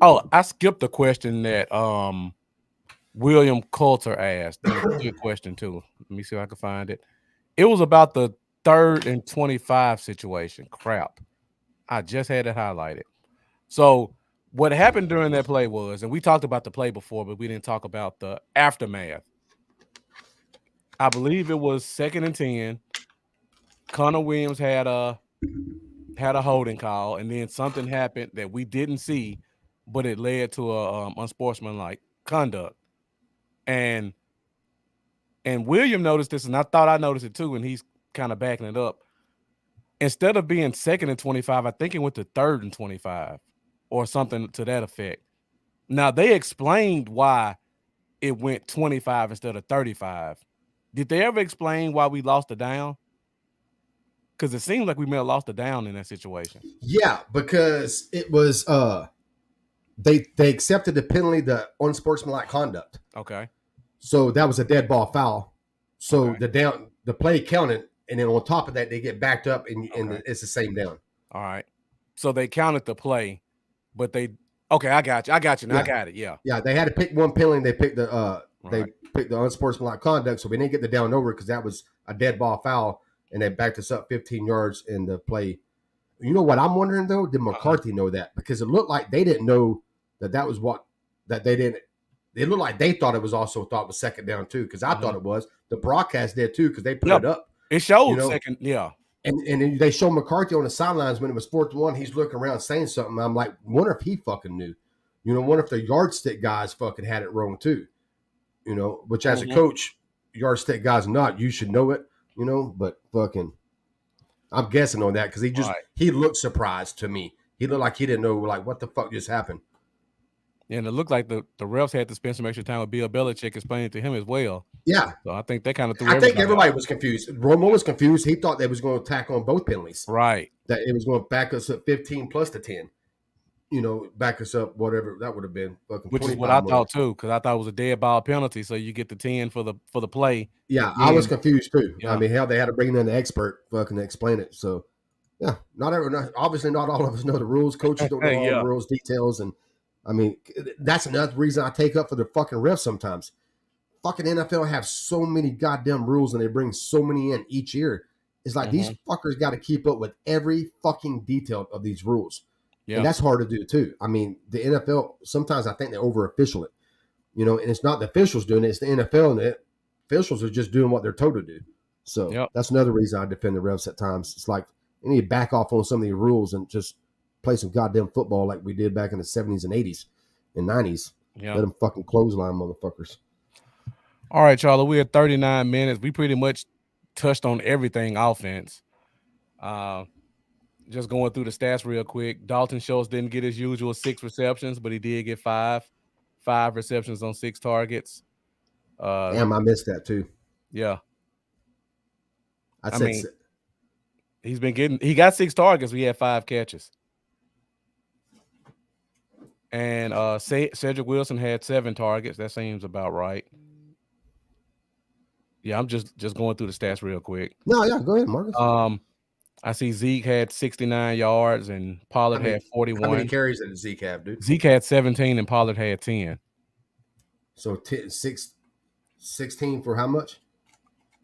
Oh, I skipped the question that William Coulter asked. It was a good question too. Let me see if I can find it. It was about the 3rd and 25 situation. Crap. I just had it highlighted. So what happened during that play was, and we talked about the play before, but we didn't talk about the aftermath. I believe it was 2nd and 10. Connor Williams had a holding call, and then something happened that we didn't see, but it led to a unsportsmanlike conduct. And William noticed this, and I thought I noticed it too, and he's kind of backing it up. Instead of being 2nd and 25, I think it went to 3rd and 25 or something to that effect. Now, they explained why it went 25 instead of 35. Did they ever explain why we lost the down? Because it seems like we may have lost the down in that situation. Yeah, because it was they accepted the penalty, the unsportsmanlike conduct. Okay. So that was a dead ball foul. So Okay. the play counted, and then on top of that, they get backed up, and Okay. it's the same down. All right. So they counted the play, but they okay. I got you. I got you. Now I Yeah, got it. Yeah. yeah. They had to pick one penalty. And they picked Right. the unsportsmanlike conduct. So we didn't get the down over because that was a dead ball foul, and they backed us up 15 yards in the play. You know what I'm wondering though? Did McCarthy know that? Because it looked like they didn't know that was what that they didn't. It looked like they thought it was also thought it was second down too. Because I thought it was. The broadcast did too because they put Yep. it up. It You showed know, second. Yeah. and they show McCarthy on the sidelines when it was 4th and 1. He's looking around saying something. I'm like, wonder if he fucking knew. Wonder if the yardstick guys fucking had it wrong too. Which as a coach, yardstick guys not. You should know it. But fucking, I'm guessing on that because Right. he looked surprised to me. He looked like he didn't know like what the fuck just happened. And it looked like the refs had to spend some extra time with Bill Belichick explaining to him as well. Yeah, So I think they kind of threw I think everybody everybody off. was confused. Romo was confused. He thought they was going to attack on both penalties. Right. That it was going to back us up 15 plus the 10. Back us up whatever that would have been fucking Which is what 25 I more. thought too, because I thought it was a dead ball penalty, so you get the 10 for the play. Yeah, I was Then, confused too. yeah. I mean, hell, they had to bring in an expert fucking explain it. So, yeah, obviously not all of us know the rules. Coaches don't know all the Yeah. rules, details, and I mean, that's another reason I take up for the fucking refs sometimes. Fucking NFL have so many goddamn rules, and they bring so many in each year. It's like these fuckers got to keep up with every fucking detail of these rules, and Yeah. that's hard to do too. I mean, the NFL sometimes I think they over official it, and it's not the officials doing it; it's the NFL, and the officials are just doing what they're told to do. So Yep. that's another reason I defend the refs at times. It's like they need to back off on some of these rules and just play some goddamn football like we did back in the 70s and 80s and 90s. Yeah. Let them fucking clothesline motherfuckers. All right, Charlie. We're at 39 minutes. We pretty much touched on everything offense. Just going through the stats real quick. Dalton Schultz didn't get his usual 6 receptions, but he did get 5 receptions on 6 targets. Damn, I missed that too. Yeah. I mean, said he got 6 targets. We had 5 catches. And Cedric Wilson had 7 targets. That seems about right. Yeah, I'm just going through the stats real quick. No, yeah, go ahead, Marcus. I see Zeke had 69 yards and Pollard had How many 41. carries did Zeke have, dude? Zeke had 17 and Pollard had 10. So 16 for how much?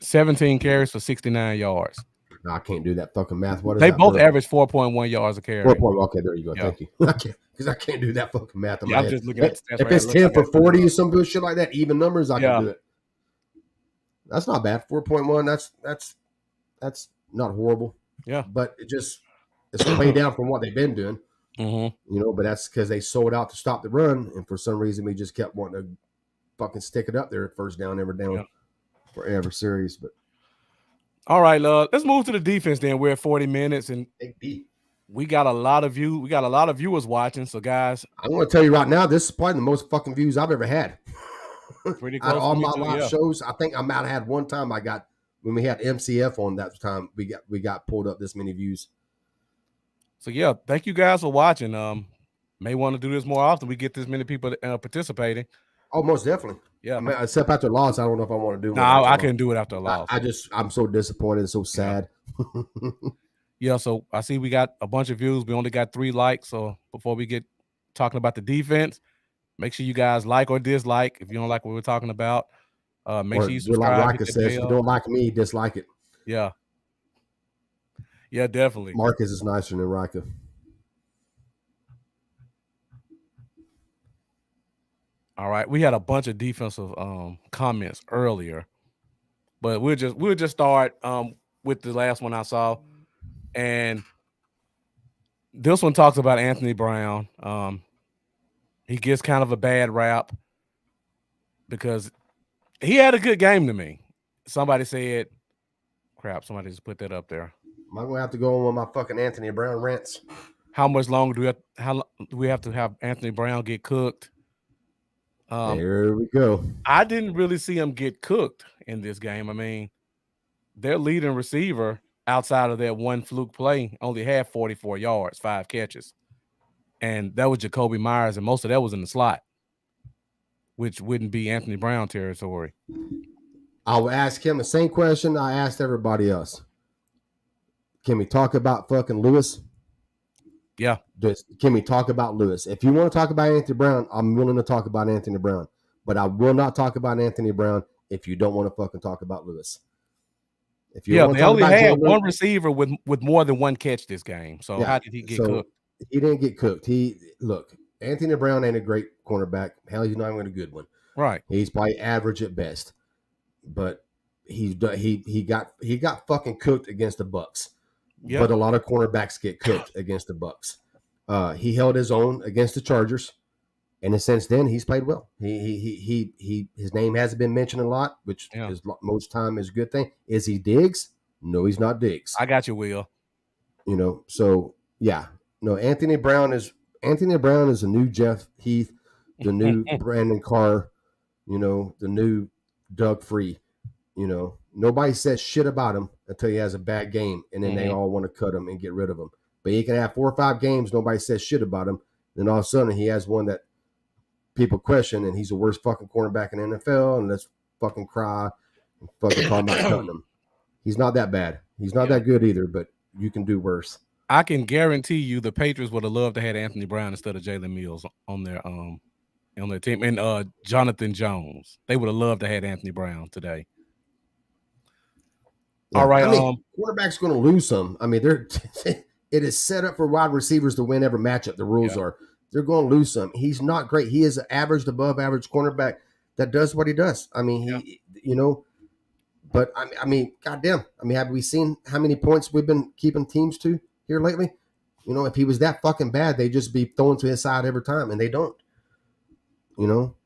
17 carries for 69 yards. No, I can't do that fucking math. What is They that, both bro? averaged 4.1 yards a carry. 4 point. Okay, there you go. Yeah. Thank you. I can't because I can't do that fucking math in Yeah, my I'm head. just looking at the stats If right it's here. 10 for 40 or some bullshit like that, even numbers, I can do it. That's not bad. 4.1. That's not horrible. Yeah, but it's way down from what they've been doing. Mm-hmm. You know, but that's because they sold out to stop the run, and for some reason we just kept wanting to fucking stick it up there at first down, every down for every series. But all right, let's move to the defense. Then we're at 40 minutes, and Big D. we got a lot of We got a lot of viewers watching. So, guys, I'm going to tell you right now, this is probably the most fucking views I've ever had. pretty Out close of all to me my too, live yeah. shows, I think I might have had one time I got when we had MCF on that time. We got pulled up this many views. So yeah, thank you guys for watching. May want to do this more often. We get this many people participating. Oh, most definitely. Yeah. I mean, except after loss, I don't know if I want to do. No, I couldn't do it after a loss. I'm so disappointed, so sad. Yeah. So I see we got a bunch of views. We only got 3 likes. So before we get talking about the defense, make sure you guys like or dislike. If you don't like what we're talking about, make sure you subscribe. Like Rika says, if you don't like me, dislike it. Yeah. Yeah, definitely. Marcus is nicer than Rika. All right, we had a bunch of defensive comments earlier, but we'll just start with the last one I saw, and this one talks about Anthony Brown. He gets kind of a bad rap because he had a good game to me. Somebody said, "Crap!" Somebody just put that up there. Am I gonna have to go on with my fucking Anthony Brown rants? How much longer do we have to have Anthony Brown get cooked? There we go. I didn't really see him get cooked in this game. I mean, their leading receiver outside of that one fluke play only had 44 yards, 5 catches. And that was Jacoby Myers, and most of that was in the slot, which wouldn't be Anthony Brown territory. I'll ask him the same question I asked everybody else. Can we talk about fucking Lewis? Yeah. Can we talk about Lewis? If you want to talk about Anthony Brown, I'm willing to talk about Anthony Brown. But I will not talk about Anthony Brown if you don't want to fucking talk about Lewis. If you they only had one receiver with more than 1 catch this game. So how did he get cooked? He didn't get cooked. Look, Anthony Brown ain't a great cornerback. Hell, he's not even a good one. Right. He's probably average at best. But he got fucking cooked against the Bucks. Yep. But a lot of cornerbacks get cooked against the Bucks. He held his own against the Chargers, and since then he's played well. His name hasn't been mentioned a lot, which is most time is a good thing. Is he Diggs? No, he's not Diggs. I got you, Will. You know, so yeah, no. Anthony Brown is the new Jeff Heath, the new Brandon Carr, you know, the new Doug Free. You know, nobody says shit about him until he has a bad game, and then they all want to cut him and get rid of him. But he can have 4 or 5 games, nobody says shit about him. Then all of a sudden he has one that people question, and he's the worst fucking cornerback in the NFL, and let's fucking cry and fucking talk about cutting him. He's not that bad. He's not that good either, but you can do worse. I can guarantee you the Patriots would have loved to have Anthony Brown instead of Jalen Mills on their team. And Jonathan Jones. They would have loved to have Anthony Brown today. Yeah. All right. I mean, quarterback's going to lose some. I mean, it is set up for wide receivers to win every matchup. The rules are they're going to lose some. He's not great. He is an average, above average cornerback that does what he does. I mean, you know, but I mean, goddamn. I mean, have we seen how many points we've been keeping teams to here lately? You know, if he was that fucking bad, they'd just be throwing to his side every time, and they don't. You know,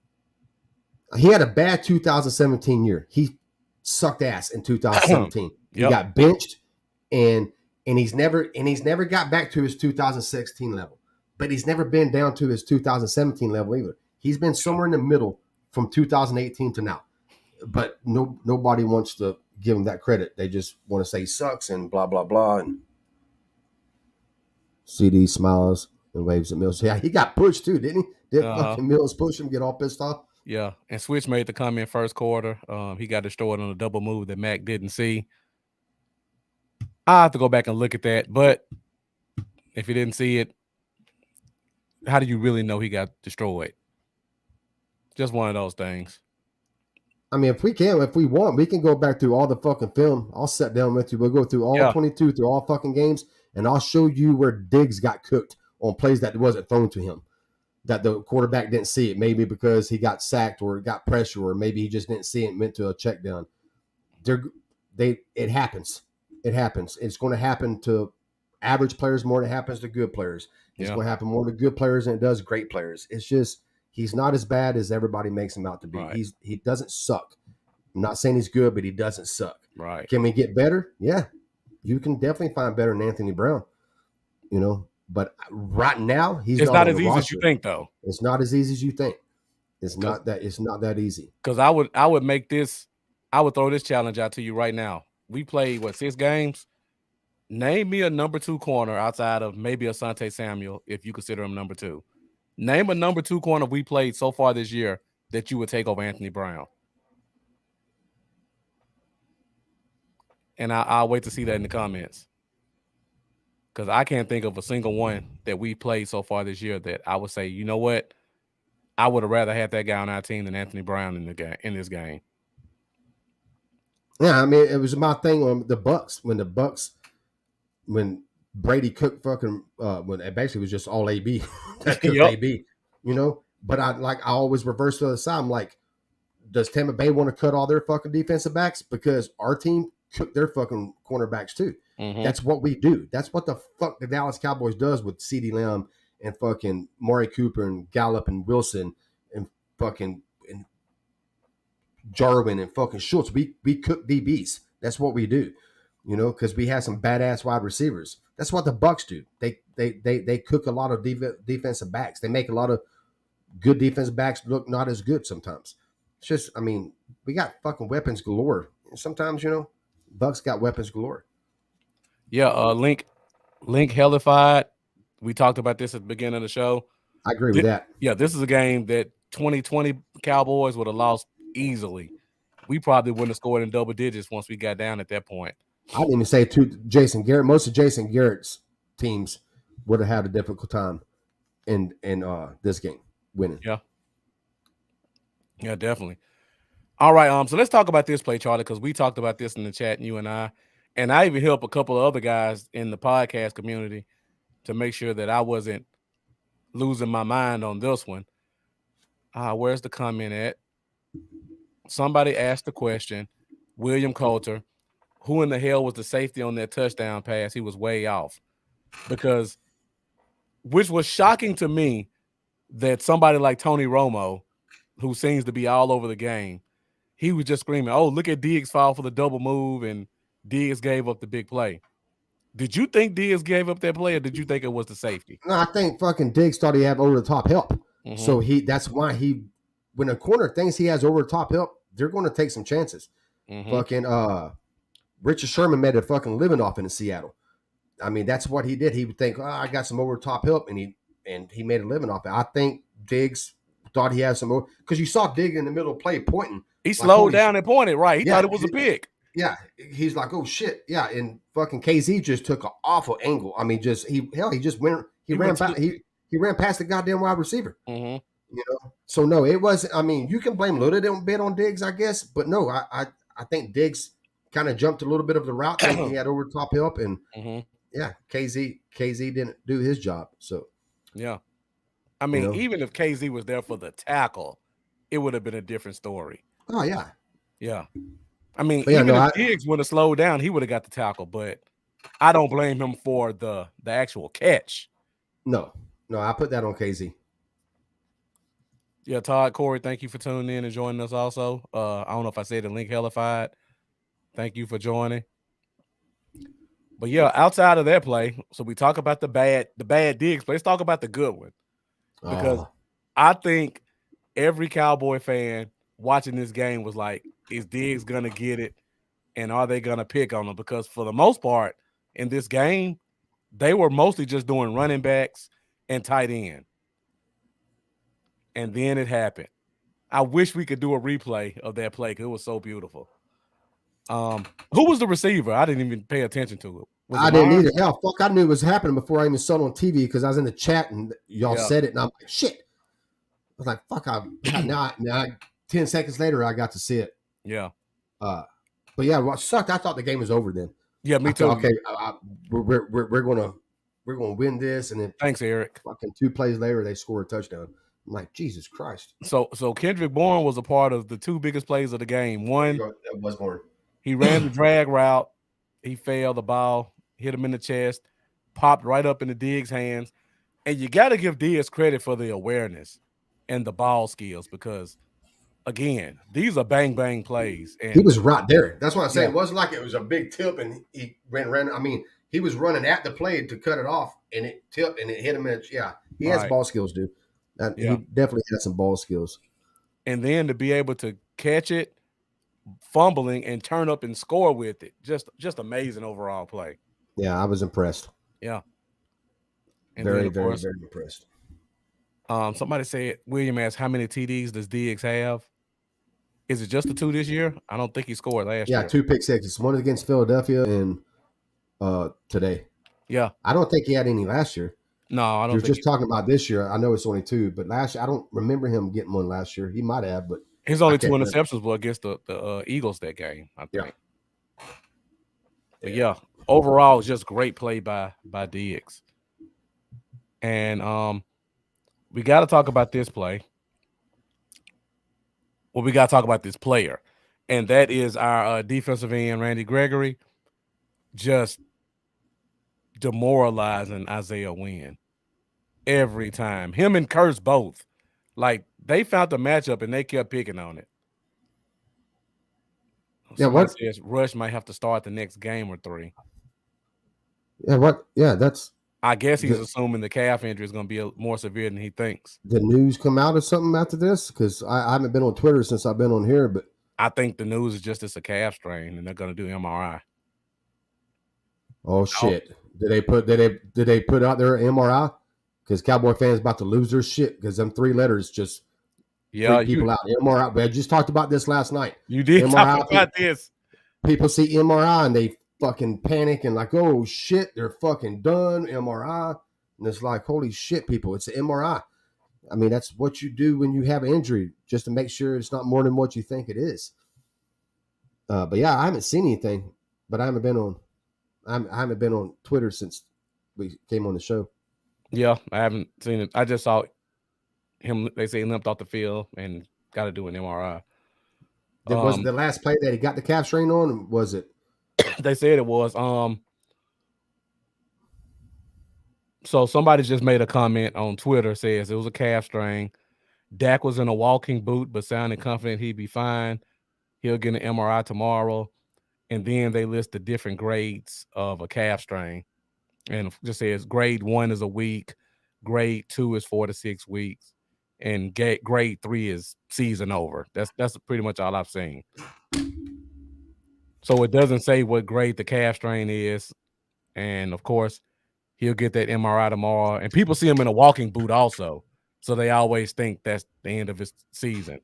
he had a bad 2017 year. He sucked ass in 2017. He got benched, and he's never got back to his 2016 level. But he's never been down to his 2017 level either. He's been somewhere in the middle from 2018 to now. But nobody wants to give him that credit. They just want to say he sucks and blah blah blah. And CD smiles. and waves at Mills. Yeah, he got pushed too, didn't he? Did Uh-huh. fucking Mills push him, get all pissed off? Yeah, and Switch made the comment first quarter. He got destroyed on a double move that Mac didn't see. I have to go back and look at that, but if you didn't see it, how do you really know he got destroyed? Just one of those things. I mean, if we want, we can go back through all the fucking film. I'll sit down with you. We'll go through all Yeah, 22 through all fucking games, and I'll show you where Diggs got cooked on plays that wasn't thrown to him, that the quarterback didn't see it. Maybe because he got sacked or got pressure, or maybe he just didn't see it and went to a check down. It happens. It happens. It's going to happen to average players more than it happens to good players. It's yeah, going to happen more to good players than it does great players. It's just he's not as bad as everybody makes him out to be. right, He doesn't suck. I'm not saying he's good, but he doesn't suck. right. Can we get better? Yeah, you can definitely find better than Anthony Brown. You know, but right now he's It's not not on as the easy as you roster. think, though, It's not as easy as you think. It's because not that. It's not that easy. I would make this, I would throw this challenge out to you right now. We played what 6 games. Name me a number 2 corner outside of maybe Asante Samuel, if you consider him number 2. Name a number 2 corner we played so far this year that you would take over Anthony Brown. And I'll wait to see that in the comments. Because I can't think of a single one that we played so far this year that I would say, you know what, I would have rather had that guy on our team than Anthony Brown in this game. Yeah, I mean, it was my thing on the Bucks when Brady cooked fucking when it basically was just all AB that cooked Yep. AB, you know. But I always reverse to the other side. I'm like, does Tampa Bay want to cut all their fucking defensive backs because our team cooked their fucking cornerbacks too? Mm-hmm. That's what we do. That's what the fuck the Dallas Cowboys does with CeeDee Lamb and fucking Maury Cooper and Gallup and Wilson and fucking and Jarwin and fucking Schultz. We cook DBs. That's what we do, you know, because we have some badass wide receivers. That's what the Bucks do. They cook a lot of defensive backs. They make a lot of good defensive backs look not as good sometimes. It's just, I mean, we got fucking weapons galore. Sometimes, you know, Bucks got weapons galore. Yeah, Link hellified. We talked about this at the beginning of the show. I agree with that. Yeah, this is a game that 2020 Cowboys would have lost easily. We probably wouldn't have scored in double digits once we got down at that point. I didn't even say to Jason Garrett. Most of Jason Garrett's teams would have had a difficult time in this game winning. Yeah. Yeah, definitely. All right, so let's talk about this play, Charlie, because we talked about this in the chat, you and I even helped a couple of other guys in the podcast community to make sure that I wasn't losing my mind on this one. Where's the comment at? Somebody asked the question, William Coulter, who in the hell was the safety on that touchdown pass? He was way off. Because, which was shocking to me that somebody like Tony Romo, who seems to be all over the game, he was just screaming, oh, look at Diggs fall for the double move, and Diggs gave up the big play. Did you think Diggs gave up that play, or did you think it was the safety? No, I think fucking Diggs thought he had over the top help. Mm-hmm. So that's why when a corner thinks he has over the top help, they're going to take some chances. Mm-hmm. Fucking Richard Sherman made a fucking living off in Seattle. I mean, that's what he did. He would think, I got some over the top help, and he made a living off it. I think Diggs thought he had some more because you saw Diggs in the middle of play pointing. He slowed down and pointed, right? He thought it was a pick. Yeah, he's like, oh shit, yeah, and fucking KZ just took an awful angle. I mean, he ran past the goddamn wide receiver. Mm-hmm. You know, so no, it wasn't. I mean, you can blame a little bit on Diggs, I guess, but no, I think Diggs kind of jumped a little bit of the route thinking he had over top help, and yeah, KZ didn't do his job. So yeah, I mean, even if KZ was there for the tackle, it would have been a different story. Oh yeah, yeah. I mean, if Diggs would have slowed down, he would have got the tackle. But I don't blame him for the actual catch. No, I put that on KZ. Yeah, Todd, Corey, thank you for tuning in and joining us also. I don't know if I said the link hellified. Thank you for joining. But yeah, outside of that play, so we talk about the bad Diggs, but let's talk about the good one. Because I think every Cowboy fan watching this game was like, is Diggs going to get it? And are they going to pick on him? Because for the most part in this game, they were mostly just doing running backs and tight end. And then it happened. I wish we could do a replay of that play because it was so beautiful. Who was the receiver? I didn't even pay attention to it. Was it I didn't either. Myers? Hell, fuck, I knew it was happening before I even saw it on TV because I was in the chat and y'all Yeah. said it, and I'm like, shit. I was like, fuck, now 10 seconds later, I got to see it. Yeah. But yeah, what sucked, I thought the game was over then. Yeah, me I thought, too. okay, we're gonna win this, and then Thanks, Eric. fucking 2 plays later, they score a touchdown. I'm like, Jesus Christ. So Kendrick Bourne was a part of the 2 biggest plays of the game. One, That was more. he ran the drag route. He fell. The ball hit him in the chest, popped right up into Diggs' hands. And you got to give Diggs credit for the awareness and the ball skills because, again, these are bang plays. And He was right there. That's what I'm saying. Yeah. It wasn't like it was a big tip and he ran. I mean, he was running at the play to cut it off, and it tipped and it hit him. He has Right. ball skills, dude. Yeah. He definitely has some ball skills. And then to be able to catch it, fumbling, and turn up and score with it, just amazing overall play. Yeah, I was impressed. Yeah. And Very, then, of very, course, very impressed. somebody said, William asked, how many TDs does Diggs have? Is it just the 2 this year? I don't think he scored last Yeah, year. 2 pick sixes. One against Philadelphia and today. Yeah. I don't think he had any last year. No, I don't You're think just talking about this year. I know it's only 2, but last year I don't remember him getting one last year. He might have, but his only I 2 can't remember. interceptions were against the Eagles that game, I Yeah. think. But yeah, overall, it's just great play by Diggs. And we got to talk about this play. Well, we got to talk about this player, and that is our defensive end, Randy Gregory, just demoralizing Isaiah Wynn every time. Him and Kurtz both. Like, they found the matchup, and they kept picking on it. Yeah, Somebody what? says Rush might have to start the next game or 3. Yeah, what? Yeah, that's. I guess he's assuming the calf injury is going to be more severe than he thinks. The news come out or something after this? Because I haven't been on Twitter since I've been on here, but I think the news is just it's a calf strain, and they're going to do MRI. oh shit! Did they put out their MRI? Because Cowboy fans about to lose their shit because them 3 letters just freak people out. MRI. We just talked about this last night. You did MRI, talk about this. People see MRI and they fucking panic and like, oh shit, they're fucking done. MRI, and it's like, holy shit, people, it's an MRI. I mean, that's what you do when you have an injury, just to make sure it's not more than what you think it is. But yeah, I haven't seen anything, but I haven't been on Twitter since we came on the show. Yeah, I haven't seen it. I just saw him. They say he limped off the field and got to do an MRI. Was it the last play that he got the calf strain on? Was it? They said it was. So somebody just made a comment on Twitter, says it was a calf strain. Dak was in a walking boot, but sounded confident he'd be fine. He'll get an MRI tomorrow. And then they list the different grades of a calf strain. And it just says grade 1 is a week, grade 2 is 4 to 6 weeks, and grade 3 is season over. That's pretty much all I've seen. So it doesn't say what grade the calf strain is. And of course, he'll get that MRI tomorrow. And people see him in a walking boot also. So they always think that's the end of his season.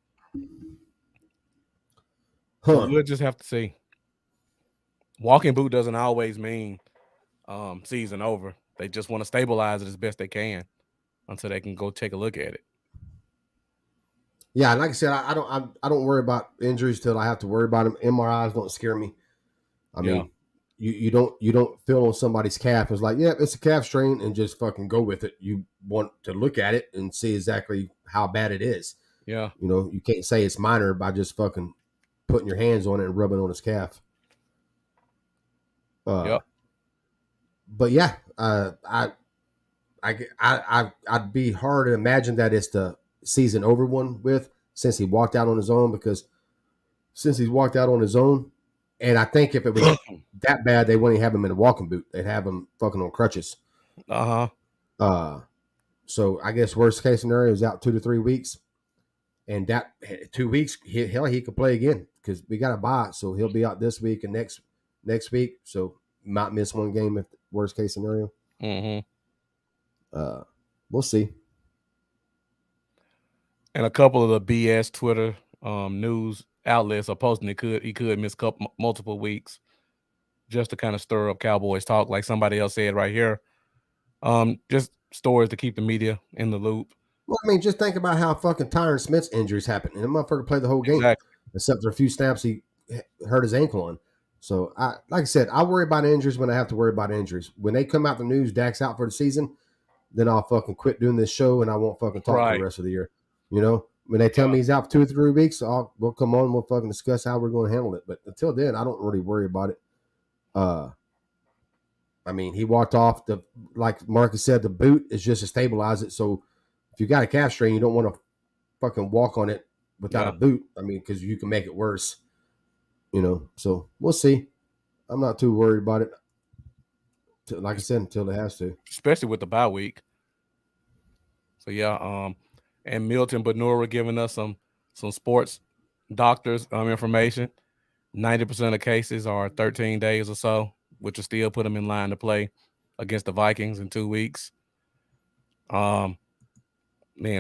So we'll just have to see. Walking boot doesn't always mean season over. They just want to stabilize it as best they can until they can go take a look at it. Yeah, like I said, I don't worry about injuries till I have to worry about them. MRIs don't scare me. I mean, you don't feel on somebody's calf. It's like, yeah, it's a calf strain, and just fucking go with it. You want to look at it and see exactly how bad it is. Yeah, you can't say it's minor by just fucking putting your hands on it and rubbing on his calf. But yeah, I'd be hard to imagine that it's the season over one with, since he walked out on his own, and I think if it was that bad, they wouldn't have him in a walking boot. They'd have him fucking on crutches. So I guess worst case scenario is out 2 to 3 weeks, and that 2 weeks, he could play again because we got a bye, so he'll be out this week and next week. So might miss one game if worst case scenario. Mm-hmm. But we'll see. And a couple of the BS Twitter news outlets are posting he could miss multiple weeks just to kind of stir up Cowboys talk, like somebody else said right here. Just stories to keep the media in the loop. Well, I mean, just think about how fucking Tyron Smith's injuries happened, and the motherfucker played the whole game, Exactly. except for a few snaps he hurt his ankle on. So, like I said, I worry about injuries when I have to worry about injuries. When they come out the news, Dak's out for the season, then I'll fucking quit doing this show and I won't fucking talk for the Right. rest of the year. You know, when they tell Yeah. me he's out for 2 or 3 weeks, we'll come on, we'll fucking discuss how we're going to handle it. But until then, I don't really worry about it. I mean, he walked off like Marcus said, the boot is just to stabilize it. So if you got a calf strain, you don't want to fucking walk on it without a Yeah. boot. I mean, because you can make it worse. You know, so we'll see. I'm not too worried about it. Like I said, until it has to. Especially with the bye week. So yeah, and Milton Benora giving us some sports doctors information. 90% of cases are 13 days or so, which will still put them in line to play against the Vikings in 2 weeks. Man,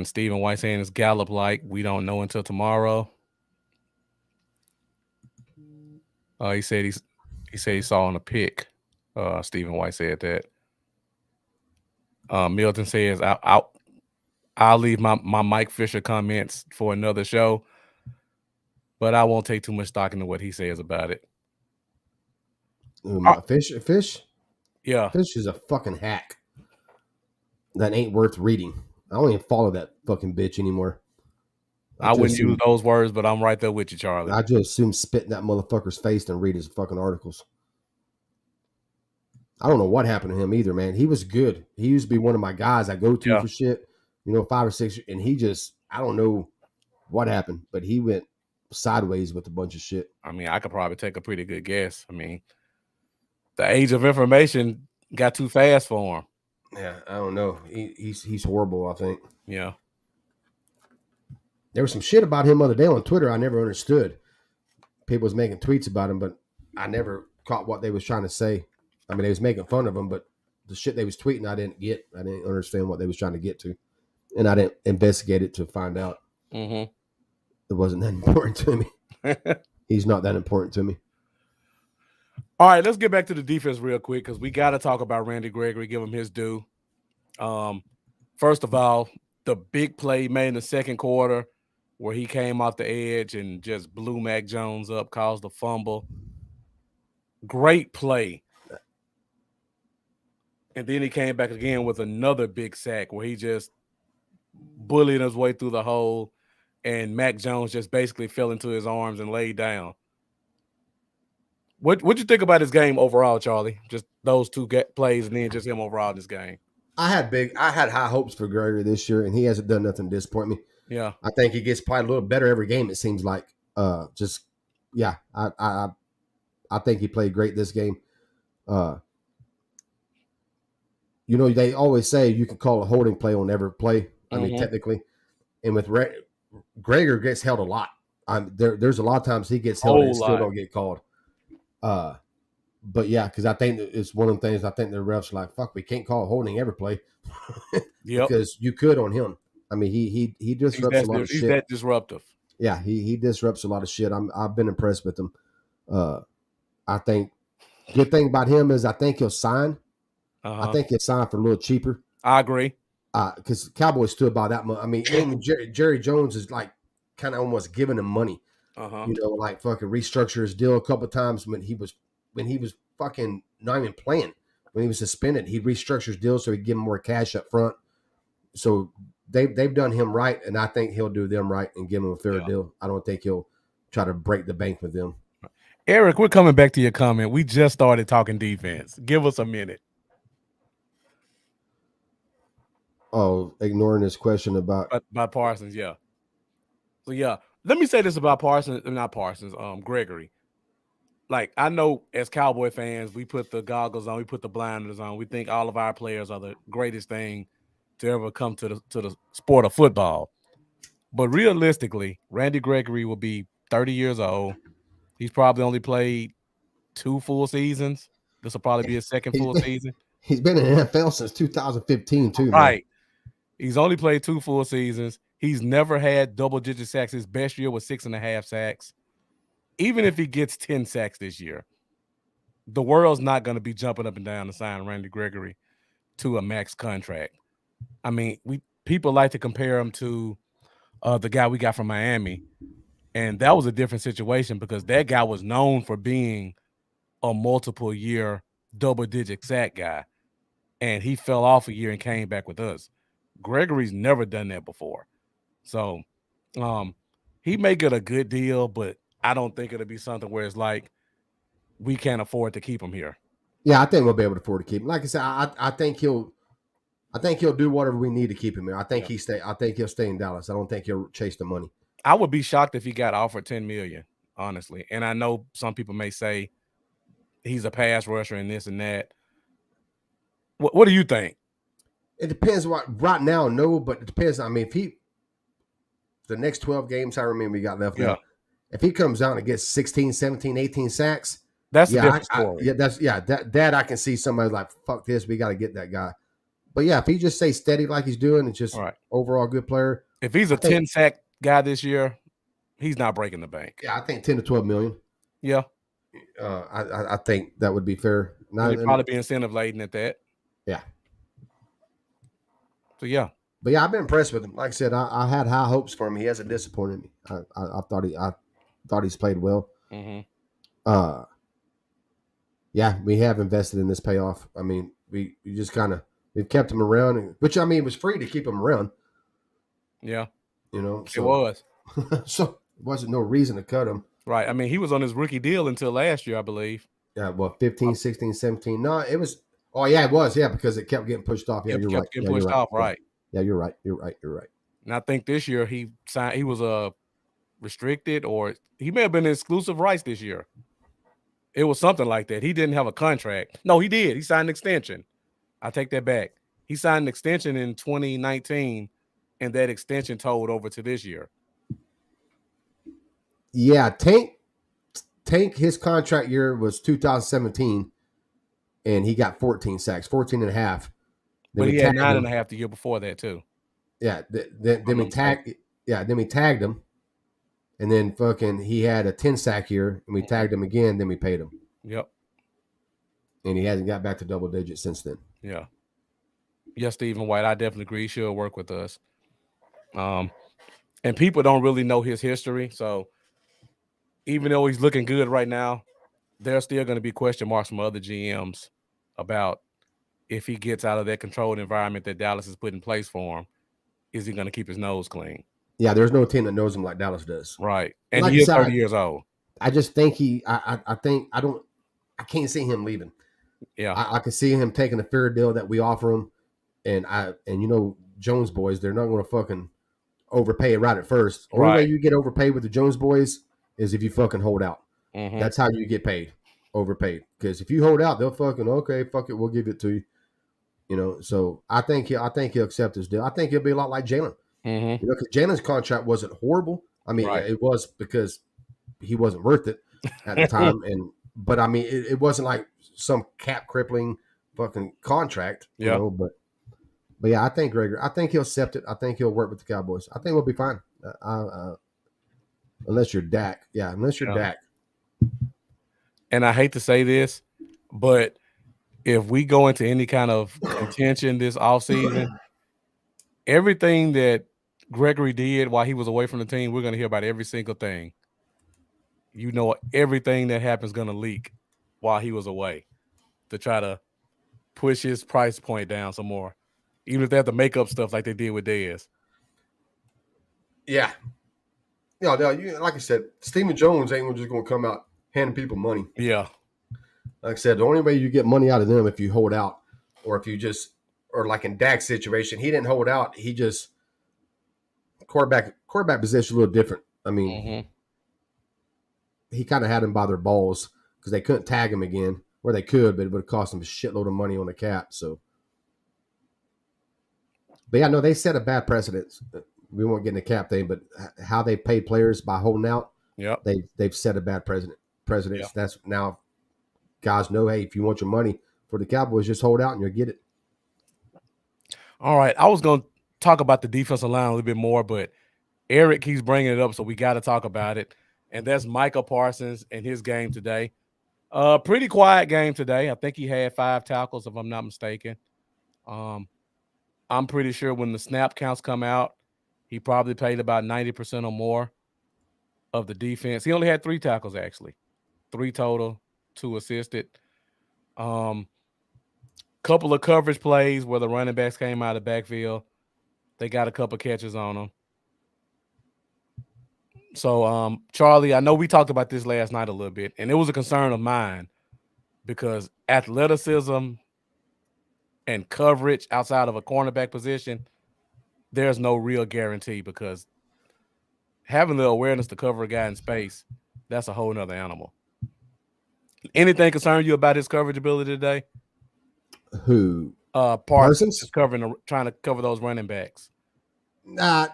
Stephen White saying it's Gallup like. We don't know until tomorrow. He said he saw on a pick. Stephen White said that. Milton says I'll leave my Mike Fisher comments for another show, but I won't take too much stock into what he says about it. Fish Yeah, is a fucking hack. That ain't worth reading. I don't even follow that fucking bitch anymore. I wouldn't use those words, but I'm right there with you, Charlie. I just assume spit in that motherfucker's face and read his fucking articles. I don't know what happened to him either, man. He was good. He used to be one of my guys I go to Yeah. for shit, 5 or 6, and he just, I don't know what happened, but he went sideways with a bunch of shit. I mean, I could probably take a pretty good guess. I mean, the age of information got too fast for him. Yeah, I don't know. He's horrible, I think. Yeah. There was some shit about him the other day on Twitter I never understood. People was making tweets about him, but I never caught what they was trying to say. I mean, they was making fun of him, but the shit they was tweeting, I didn't get. I didn't understand what they was trying to get to, and I didn't investigate it to find out. Mm-hmm. It wasn't that important to me. He's not that important to me. All right, let's get back to the defense real quick because we got to talk about Randy Gregory, give him his due. First of all, the big play made in the second quarter where he came off the edge and just blew Mac Jones up, caused a fumble. Great play. And then he came back again with another big sack where he just bullied his way through the hole, and Mac Jones just basically fell into his arms and laid down. What'd you think about his game overall, Charlie? Just those two plays and then just him overall in this game. I had high hopes for Gregory this year, and he hasn't done nothing to disappoint me. Yeah, I think he gets probably a little better every game. It seems like. I think he played great this game. They always say you can call a holding play on every play. I mean, technically, and with Gregory gets held a lot. There's a lot of times he gets held and it still don't get called. But yeah, because I think it's one of the things I think the refs are like, fuck, we can't call holding every play. Because you could on him. I mean, he disrupts a lot of shit. He's that disruptive. Yeah, he disrupts a lot of shit. I've been impressed with him. I think good thing about him is I think he'll sign. I think he'll sign for a little cheaper. I agree. Because Cowboys stood by that much. I mean, even Jerry Jones is like kind of almost giving him money. Like fucking restructure his deal a couple of times when he was fucking not even playing. When he was suspended, he restructured his deal so he'd give him more cash up front. So they've done him right, and I think he'll do them right and give him a fair deal. I don't think he'll try to break the bank with them. Eric, we're coming back to your comment. We just started talking defense. Give us a minute. Oh, ignoring this question about Parsons, yeah. So yeah, let me say this about Gregory. Like, I know as Cowboy fans, we put the goggles on, we put the blinders on. We think all of our players are the greatest thing to ever come to the sport of football. But realistically, Randy Gregory will be 30 years old. He's probably only played 2 full seasons. This will probably be his second full season. He's been in the NFL since 2015 too, man. Right. He's only played 2 full seasons. He's never had double-digit sacks. His best year was 6.5 sacks. Even if he gets 10 sacks this year, the world's not going to be jumping up and down to sign Randy Gregory to a max contract. I mean, people like to compare him to the guy we got from Miami, and that was a different situation because that guy was known for being a multiple year double-digit sack guy, and he fell off a year and came back with us. Gregory's never done that before. So he may get a good deal, but I don't think it'll be something where it's like we can't afford to keep him here. Yeah, I think we'll be able to afford to keep him. Like I said, I think he'll do whatever we need to keep him here. I think I think he'll stay in Dallas. I don't think he'll chase the money. I would be shocked if he got offered $10 million, honestly. And I know some people may say he's a pass rusher and this and that. What do you think? It depends right now, no, but it depends. I mean, if the next 12 games, however many we got left now, if he comes out and gets 16, 17, 18 sacks, that's a different story. That I can see somebody like, fuck this, we got to get that guy. But yeah, if he just stays steady like he's doing and just overall good player. If he's a 10 sack guy this year, he's not breaking the bank. Yeah, I think 10 to 12 million. Yeah. I think that would be fair. He'd probably be incentive laden at that. Yeah. So yeah. But yeah, I've been impressed with him. Like I said, I had high hopes for him. He hasn't disappointed me. I thought he's played well. Mm-hmm. Yeah, we have invested in this payoff. I mean, we just kind of we've kept him around, which I mean it was free to keep him around. Yeah, so, it was. So it wasn't no reason to cut him. Right. I mean, he was on his rookie deal until last year, I believe. Yeah, well, 15, 16, 17. No, it was. Oh yeah, it was. Yeah, because it kept getting pushed off. Yeah, you're right. Getting pushed off. Right. Yeah, you're right. And I think this year he signed. He was restricted, or he may have been exclusive rights this year. It was something like that. He didn't have a contract. No, he did. He signed an extension. I take that back. He signed an extension in 2019, and that extension told over to this year. Yeah, Tank, his contract year was 2017, and he got 14 sacks, 14 and a half. But he had 9.5 the year before that too. Yeah, then we tagged him, and then fucking he had a 10 sack year, and we tagged him again. Then we paid him. Yep. And he hasn't got back to double digits since then. Yeah. Yes, Stephen White. I definitely agree. He should work with us. And people don't really know his history, so even though he's looking good right now, there's still going to be question marks from other GMs about if he gets out of that controlled environment that Dallas has put in place for him, is he going to keep his nose clean? Yeah, there's no team that knows him like Dallas does. Right. And like he is 30 years old. I just think I can't see him leaving. Yeah. I can see him taking a fair deal that we offer him. And Jones boys, they're not going to fucking overpay it right at first. Only way you get overpaid with the Jones boys is if you fucking hold out. Mm-hmm. That's how you get paid, overpaid. Because if you hold out, they'll fucking okay, fuck it, we'll give it to you. So I think he'll accept his deal. I think he'll be a lot like Jalen. Mm-hmm. Because Jalen's contract wasn't horrible. I mean, it was because he wasn't worth it at the time, but I mean, it wasn't like some cap crippling fucking contract, But yeah, I think Gregory. I think he'll accept it. I think he'll work with the Cowboys. I think we'll be fine. Unless you're Dak. Yeah, unless you're Dak. And I hate to say this, but if we go into any kind of contention this offseason, everything that Gregory did while he was away from the team, we're going to hear about every single thing. Everything that happens is going to leak while he was away to try to push his price point down some more. Even if they have to make up stuff like they did with Dez. Yeah. Like I said, Stephen Jones ain't just going to come out handing people money. Yeah. Like I said, the only way you get money out of them if you hold out, or if you just, or like in Dak's situation, he didn't hold out. He just quarterback position a little different. I mean, he kind of had him by their balls because they couldn't tag him again, or they could, but it would have cost him a shitload of money on the cap. So. But yeah, no, they set a bad precedent. We won't get in the cap thing, but how they pay players by holding out, they've set a bad precedent. Yep. That's now guys know, hey, if you want your money for the Cowboys, just hold out and you'll get it. All right. I was going to talk about the defensive line a little bit more, but Eric keeps bringing it up, so we got to talk about it. And that's Micah Parsons and his game today. Pretty quiet game today. I think he had 5 tackles, if I'm not mistaken. Um, I'm pretty sure when the snap counts come out, he probably played about 90% or more of the defense. He only had 3 tackles, actually. 3 total, 2 assisted. Couple of coverage plays where the running backs came out of the backfield. They got a couple catches on them. So, Charlie, I know we talked about this last night a little bit, and it was a concern of mine because athleticism and coverage outside of a cornerback position, there's no real guarantee because having the awareness to cover a guy in space, that's a whole nother animal. Anything concern you about his coverage ability today? Who? Parsons Parsons? just trying to cover those running backs. Nah.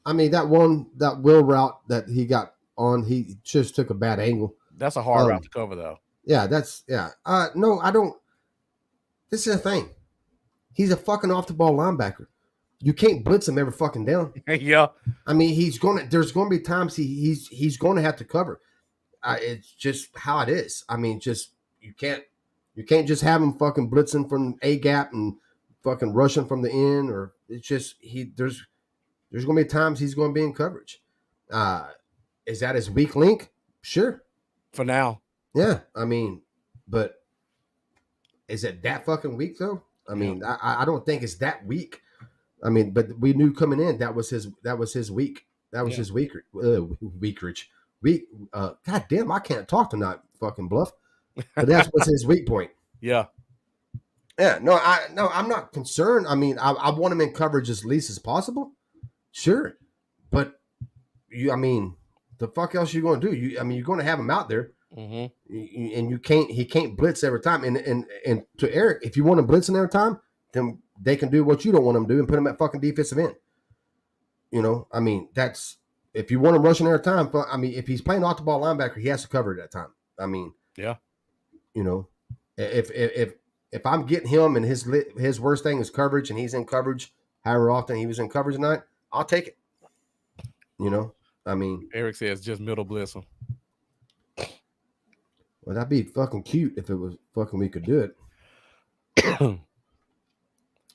I mean, that wheel route that he got on, he just took a bad angle. That's a hard route to cover, though. Yeah, yeah. No, I don't. This is the thing. He's a fucking off the ball linebacker. You can't blitz him every fucking down. Yeah. I mean, there's gonna be times he's gonna have to cover. It's just how it is. I mean, just you can't just have him fucking blitzing from a gap and fucking rushing from the end, or it's just there's gonna be times he's gonna be in coverage. Is that his weak link? Sure. For now. Yeah. I mean, but is it that fucking weak though? I mean, I don't think it's that weak. I mean, but we knew coming in that was his weak. That was his weakerage. Weak. God damn, I can't talk tonight, fucking bluff. But that's what's his weak point. Yeah. Yeah. No, I'm not concerned. I mean, I want him in coverage as least as possible. Sure, but I mean, the fuck else you going to do? I mean, you're going to have him out there, and he can't blitz every time. And to Eric, if you want him blitzing every time, then they can do what you don't want them to do and put him at fucking defensive end. You know, I mean, that's if you want him rushing every time. But I mean, if he's playing off the ball linebacker, he has to cover it at that time. I mean, yeah, you know, if I'm getting him and his worst thing is coverage, and he's in coverage, however often he was in coverage tonight, I'll take it. You know, I mean, Eric says just middle blitz him. Well, that'd be fucking cute if it was fucking we could do it.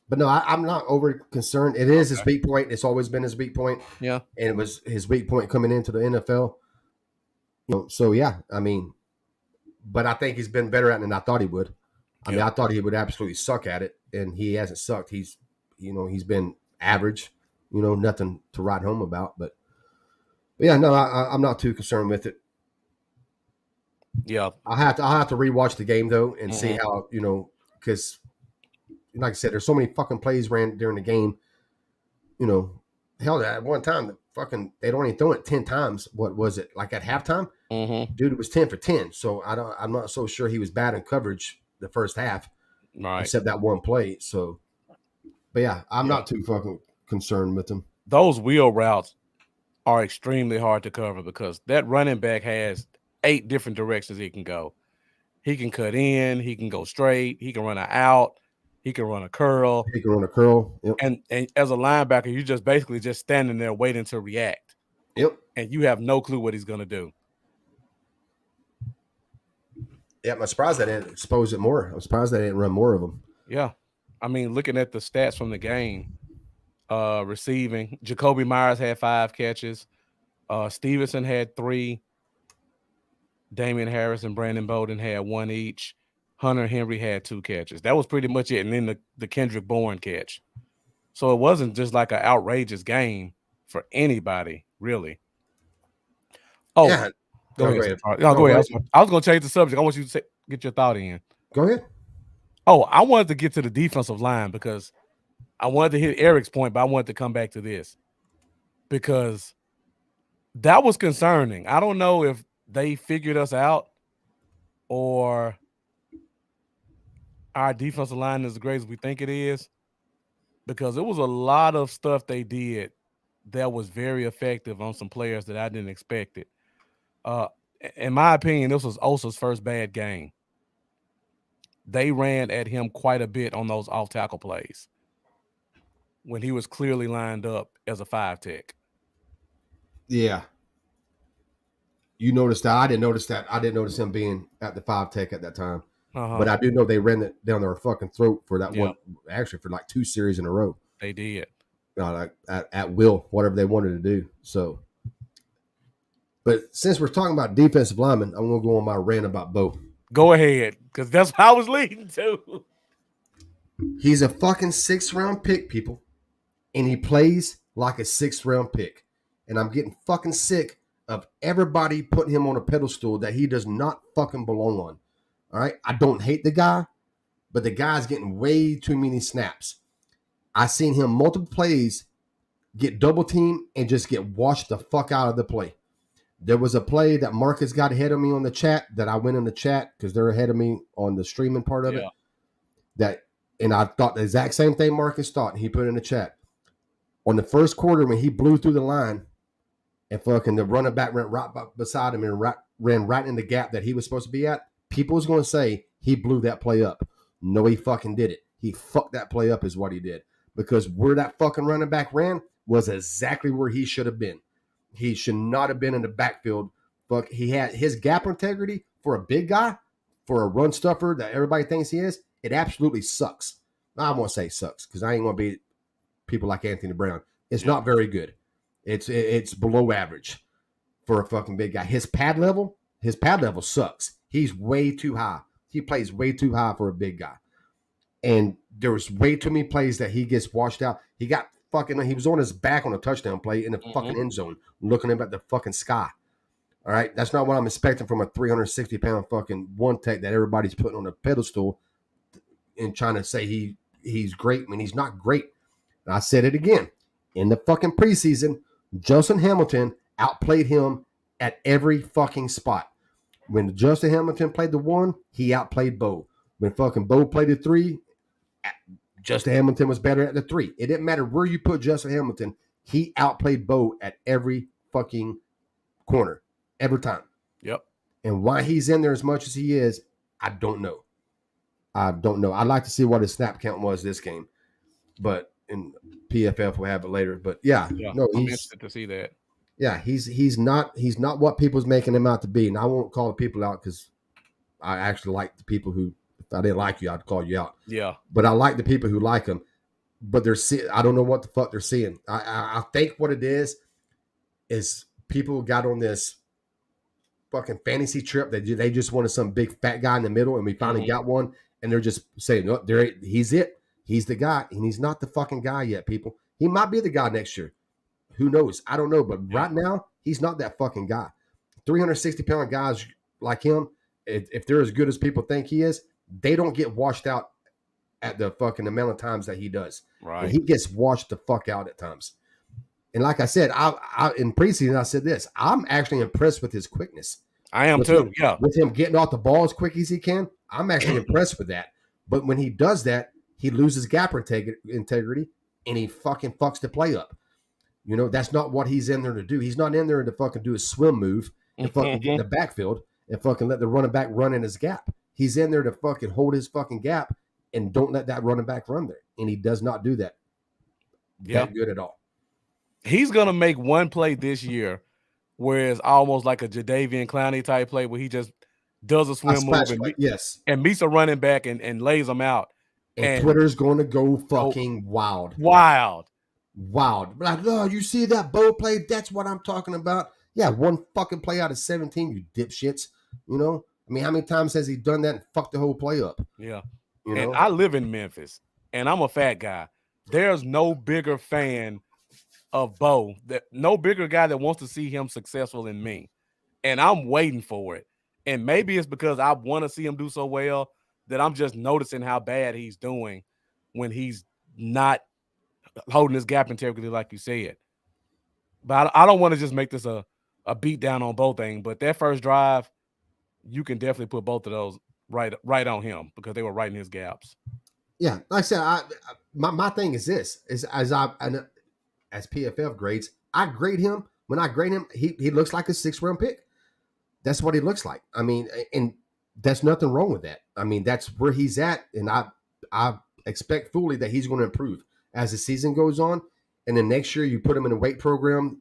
But no, I'm not over concerned. It is his weak point. It's always been his weak point. Yeah. And it was his weak point coming into the NFL. You know, so yeah, I mean, but I think he's been better at it than I thought he would. I mean, I thought he would absolutely suck at it, and he hasn't sucked. He's been average, nothing to write home about. But yeah, no, I'm not too concerned with it. Yeah. I'll have to rewatch the game though and see how, because like I said, there's so many fucking plays ran during the game. Hell, at one time, they'd only thrown it 10 times. What was it, like at halftime? Dude, it was 10 for 10. So I'm not so sure he was bad in coverage the first half, right? Except that one play. So, but yeah, I'm not too fucking concerned with him. Those wheel routes are extremely hard to cover because that running back has 8 different directions he can go. He can cut in, he can go straight, he can run an out, he can run a curl. He can run a curl. Yep. And as a linebacker, you're just basically just standing there waiting to react. Yep. And you have no clue what he's going to do. Yeah, I'm surprised they didn't expose it more. I'm surprised they didn't run more of them. Yeah. I mean, looking at the stats from the game, receiving, Jacoby Myers had 5 catches. Stevenson had 3. Damian Harris and Brandon Bolden had 1 each. Hunter Henry had 2 catches. That was pretty much it. And then the Kendrick Bourne catch. So it wasn't just like an outrageous game for anybody, really. Oh, yeah. Go ahead. No, go ahead. I was going to change the subject. I want you to get your thought in. Go ahead. Oh, I wanted to get to the defensive line because I wanted to hit Eric's point, but I wanted to come back to this because that was concerning. I don't know if they figured us out or our defensive line is as great as we think it is, because it was a lot of stuff they did that was very effective on some players that I didn't expect it. In my opinion, this was Osa's first bad game. They ran at him quite a bit on those off-tackle plays. when he was clearly lined up as a 5 tech. Yeah. You noticed that. I didn't notice that. I didn't notice him being at the 5 tech at that time. Uh-huh. But I do know they ran it down their fucking throat for that Yeah, one, actually for like 2 series in a row. they did. Like at will, whatever they wanted to do. So, but since we're talking about defensive linemen, I'm gonna go on my rant about Bo. Go ahead, because that's what I was leading to. He's a fucking 6th round pick, people, and he plays like a 6th round pick. And I'm getting fucking sick of everybody putting him on a pedestal that he does not fucking belong on. All right, I don't hate the guy, but the guy's getting way too many snaps. I seen him multiple plays get double teamed and just get washed the fuck out of the play. There was a play that Marcus got ahead of me on the chat that I went in the chat because they're ahead of me on the streaming part of Yeah. it. That and I thought the exact same thing Marcus thought. And he put in the chat on the first quarter when he blew through the line and fucking the running back ran right beside him and ran right in the gap that he was supposed to be at. People was going to say he blew that play up. No, he fucking did it. He fucked that play up is what he did because where that fucking running back ran was exactly where he should have been. He should not have been in the backfield. Fuck, he had his gap integrity for a big guy, for a run stuffer that everybody thinks he is. It absolutely sucks. I won't say sucks because I ain't gonna be people like Anthony Brown. It's not very good. It's below average for a fucking big guy. His pad level sucks. He's way too high. He plays way too high for a big guy. And there was way too many plays that he gets washed out. He was on his back on a touchdown play in the fucking end zone, looking up at the fucking sky. All right. That's not what I'm expecting from a 360-pound fucking one tech that everybody's putting on a pedestal and trying to say he's great when he's not great. And I said it again. In the fucking preseason, Justin Hamilton outplayed him at every fucking spot. When Justin Hamilton played the 1, he outplayed Bo. When fucking Bo played the 3, Justin Hamilton was better at the 3. It didn't matter where you put Justin Hamilton. He outplayed Bo at every fucking corner, every time. Yep. And why he's in there as much as he is, I don't know. I'd like to see what his snap count was this game, but in PFF we'll have it later. But yeah, no, I'm interested to see that. Yeah, he's not what people's making him out to be. And I won't call the people out because I actually like the people who, if I didn't like you, I'd call you out. Yeah. But I like the people who like him. But I don't know what the fuck they're seeing. I think what it is people got on this fucking fantasy trip that they just wanted some big fat guy in the middle, and we finally got one, and they're just saying, "No, he's it. He's the guy," and he's not the fucking guy yet. People, he might be the guy next year. Who knows? I don't know, but right now he's not that fucking guy. 360-pound guys like him, if they're as good as people think he is, they don't get washed out at the fucking amount of times that he does. Right. And he gets washed the fuck out at times. And like I said, I in preseason I said this. I'm actually impressed with his quickness. I am too. Yeah. With him getting off the ball as quick as he can, I'm actually impressed with that. But when he does that, he loses gap integrity and he fucking fucks the play up. You know, that's not what he's in there to do. He's not in there to fucking do a swim move and fucking get in the backfield and fucking let the running back run in his gap. He's in there to fucking hold his fucking gap and don't let that running back run there. And he does not do that that good at all. He's going to make one play this year where it's almost like a Jadeveon Clowney type play where he just does a swim move and meets a running back and lays him out. And Twitter's going to go fucking wild. Wild. Like, oh, you see that Bo play? That's what I'm talking about. Yeah, one fucking play out of 17, you dipshits. You know? I mean, how many times has he done that and fucked the whole play up? Yeah. You know? And I live in Memphis, and I'm a fat guy. There's no bigger fan of Bo, no bigger guy that wants to see him successful than me. And I'm waiting for it. And maybe it's because I want to see him do so well that I'm just noticing how bad he's doing when he's not holding his gap integrity like you said. But I don't want to just make this a beat down on both things. But that first drive, you can definitely put both of those right on him because they were right in his gaps. Yeah, like I said, my thing is this: is as PFF grades, I grade him. When I grade him, he looks like a 6th-round pick. That's what he looks like. I mean, and that's nothing wrong with that. I mean, that's where he's at, and I expect fully that he's going to improve. as the season goes on, and then next year you put him in a weight program,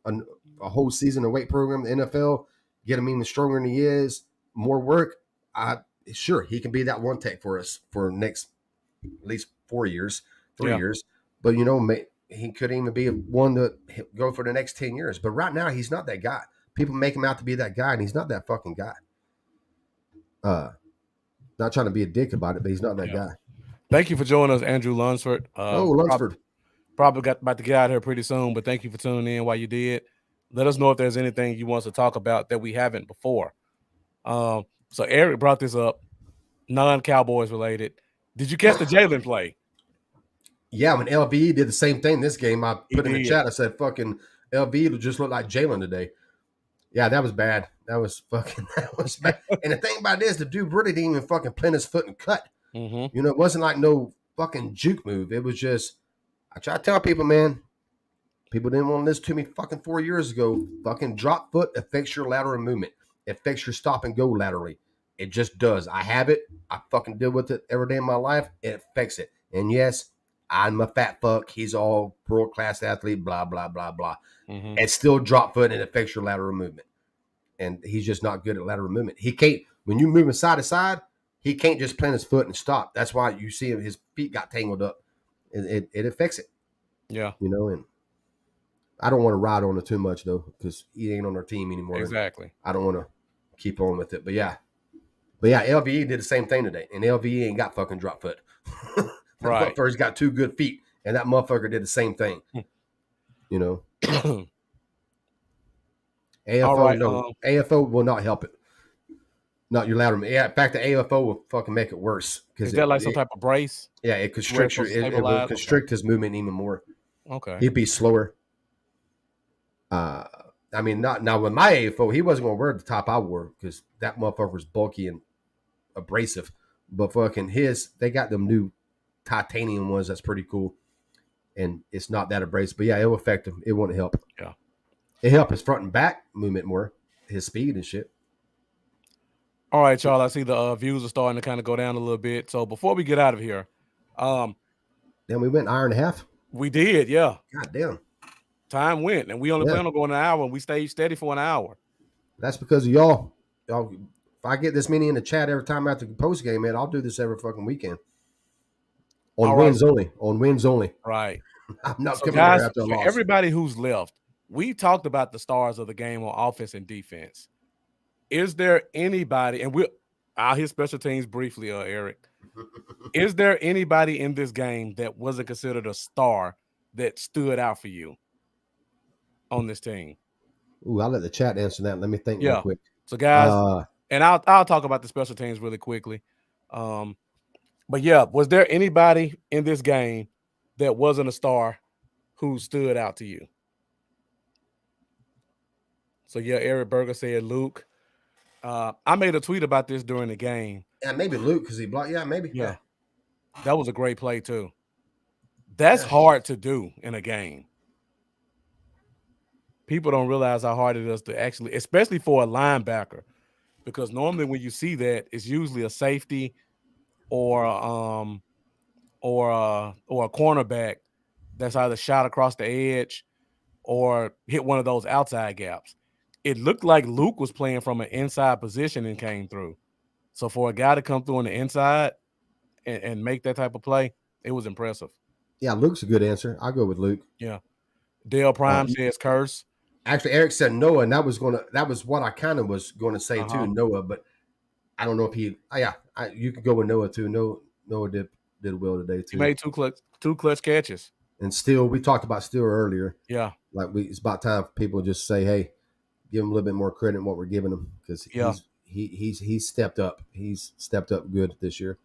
a whole season of weight program, the NFL, get him even stronger than he is, more work. I Sure, he can be that one tech for us for next at least 4 years, three Yeah. years. But he could even be one to go for the next 10 years. But right now, he's not that guy. People make him out to be that guy, and he's not that fucking guy. Uh, Not trying to be a dick about it, but he's not that Yeah. guy. Thank you for joining us, Andrew Lunsford. Oh, Lunsford. Probably got about to get out here pretty soon, but thank you for tuning in while you did. Let us know if there's anything you want us to talk about that we haven't before. So Eric brought this up, non-Cowboys related. Did you catch the Jalen play? Yeah, when LVE did the same thing this game, I He put in the did. chat, I said, fucking LVE just looked like Jalen today. Yeah, that was bad. That was bad. And the thing about it is, the dude really didn't even fucking plant his foot and cut. Mm-hmm. It wasn't like no fucking juke move. It was just, I try to tell people, man, people didn't want to listen to me fucking 4 years ago. Fucking drop foot affects your lateral movement. It affects your stop and go laterally. It just does. I have it. I fucking deal with it every day in my life. It affects it. And yes, I'm a fat fuck. He's all world class athlete, blah, blah, blah, blah. Mm-hmm. It's still drop foot and it affects your lateral movement. And he's just not good at lateral movement. He can't, when you move him side to side, he can't just plant his foot and stop. That's why you see him, his feet got tangled up. It affects it. Yeah. And I don't want to ride on it too much though, because he ain't on our team anymore. Exactly. I don't want to keep on with it. But yeah, LVE did the same thing today, and LVE ain't got fucking drop foot. That Right. motherfucker's got two good feet, and that motherfucker did the same thing. AFO, All right. no, AFO will not help it. Not your lateral. Yeah, in fact, the AFO will fucking make it worse because Is that like some type of brace? it Where it's constricts supposed to it will stabilize? constrict his movement even more. Okay. He'd be slower. I mean, not now with my AFO, he wasn't gonna wear the top I wore because that motherfucker was bulky and abrasive. But fucking they got them new titanium ones that's pretty cool, and it's not that abrasive. But yeah, it will affect him. It won't help. Yeah. It help his front and back movement more, his speed and shit. All right, y'all. I see the views are starting to kind of go down a little bit. So before we get out of here, Then we went an hour and a half. we did, yeah. God damn. Time went, and we only plan on going an hour, and we stayed steady for an hour. That's because of y'all. Y'all, if I get this many in the chat every time after the post game, man, I'll do this every fucking weekend. On wins only. On wins only. Right. I'm not So coming guys, here after a for loss. everybody who's left, we talked about the stars of the game on offense and defense. Is there anybody, and I'll hit special teams briefly, Eric. Is there anybody in this game that wasn't considered a star that stood out for you on this team? Ooh, I'll let the chat answer that. Let me think real quick. So guys, and I'll talk about the special teams really quickly. But yeah, was there anybody in this game that wasn't a star who stood out to you? So yeah, Eric Berger said Luke. I made a tweet about this during the game. Yeah, maybe Luke because he blocked. Yeah, maybe. Yeah. That was a great play too. That's hard to do in a game. People don't realize how hard it is to actually, especially for a linebacker, because normally when you see that, it's usually a safety or a cornerback that's either shot across the edge or hit one of those outside gaps. It looked like Luke was playing from an inside position and came through. So for a guy to come through on the inside and make that type of play, it was impressive. Yeah, Luke's a good answer. I'll go with Luke. Yeah. Dale Prime says Curse. Actually, Eric said Noah, and that was what I kind of was going to say too, Noah. But I don't know if he. You could go with Noah too. Noah did well today too. He made two clutch catches. And Steele, we talked about Steele earlier. Yeah, like it's about time for people to just say, hey, give him a little bit more credit in what we're giving him because he's stepped up. He's stepped up good this year.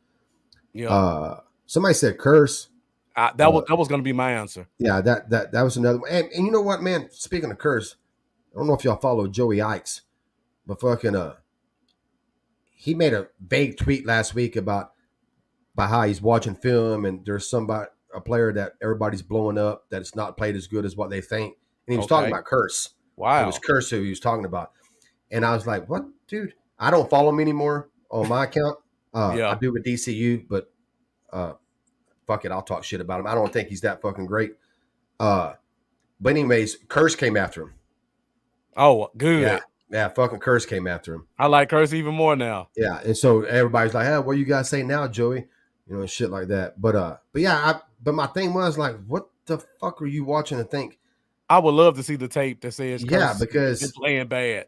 Yeah. Somebody said Curse. That was going to be my answer. Yeah, that was another one. And you know what, man? Speaking of Curse, I don't know if y'all follow Joey Ikes, but fucking he made a vague tweet last week about how he's watching film and there's a player that everybody's blowing up that it's not played as good as what they think, and he was talking about Curse. Wow, it was Curse who he was talking about, and I was like, "What, dude? I don't follow him anymore on my account. I do with DCU, but fuck it, I'll talk shit about him. I don't think he's that fucking great. But anyways, Curse came after him. Oh, Yeah, good. yeah, fucking Curse came after him. I like Curse even more now. Yeah, and so everybody's like, "Hey, what you guys say now, Joey?" You know, and shit like that. But yeah, but my thing was like, what the fuck are you watching and think? I would love to see the tape that says Yeah, Curse been because playing bad.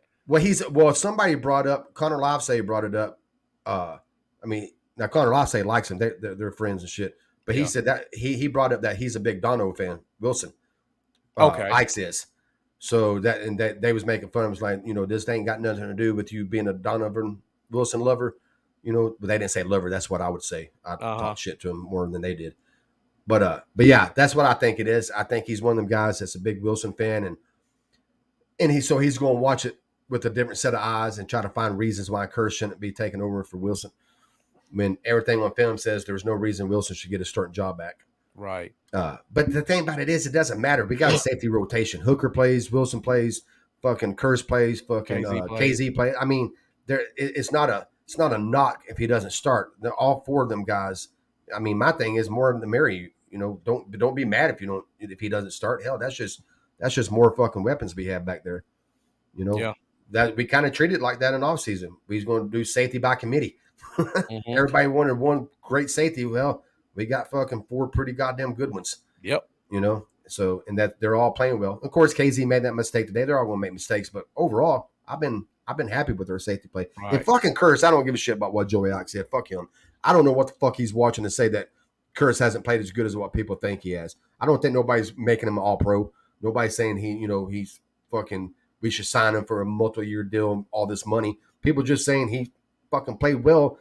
somebody brought up Connor Livesay brought it up. I mean, now Connor Livesay likes him; they're friends and shit. But he Yeah. said that he brought up that he's a big Dono fan, Wilson. Okay. Ikes is. So that they was making fun of him. Was like, this ain't got nothing to do with you being a Donovan Wilson lover. But they didn't say lover. That's what I would say. I Uh-huh. talked shit to him more than they did. But yeah, that's what I think it is. I think he's one of them guys that's a big Wilson fan, and he's going to watch it with a different set of eyes and try to find reasons why Kerr shouldn't be taking over for Wilson. When everything on film says there's no reason Wilson should get a starting job back. Right. But the thing about it is, it doesn't matter. We got a safety rotation. Hooker plays, Wilson plays, fucking Curse plays, fucking KZ plays. KZ plays. I mean, it's not a knock if he doesn't start. They're all four of them guys. I mean, my thing is more the merry. Don't be mad if he doesn't start. Hell, that's just more fucking weapons we have back there. You know Yeah. that we kind of treated like that in off season. We was going to do safety by committee. Mm-hmm. Everybody wanted one great safety. Well, we got fucking four pretty goddamn good ones. Yep. So and that they're all playing well. Of course, KZ made that mistake today. They're all going to make mistakes, but overall, I've been happy with their safety play. And Right. fucking Curse, I don't give a shit about what Joey Ox said. Fuck him. I don't know what the fuck he's watching to say that Curse hasn't played as good as what people think he has. I don't think nobody's making him an all pro. Nobody's saying he's fucking. We should sign him for a multi-year deal, all this money. People just saying he fucking played well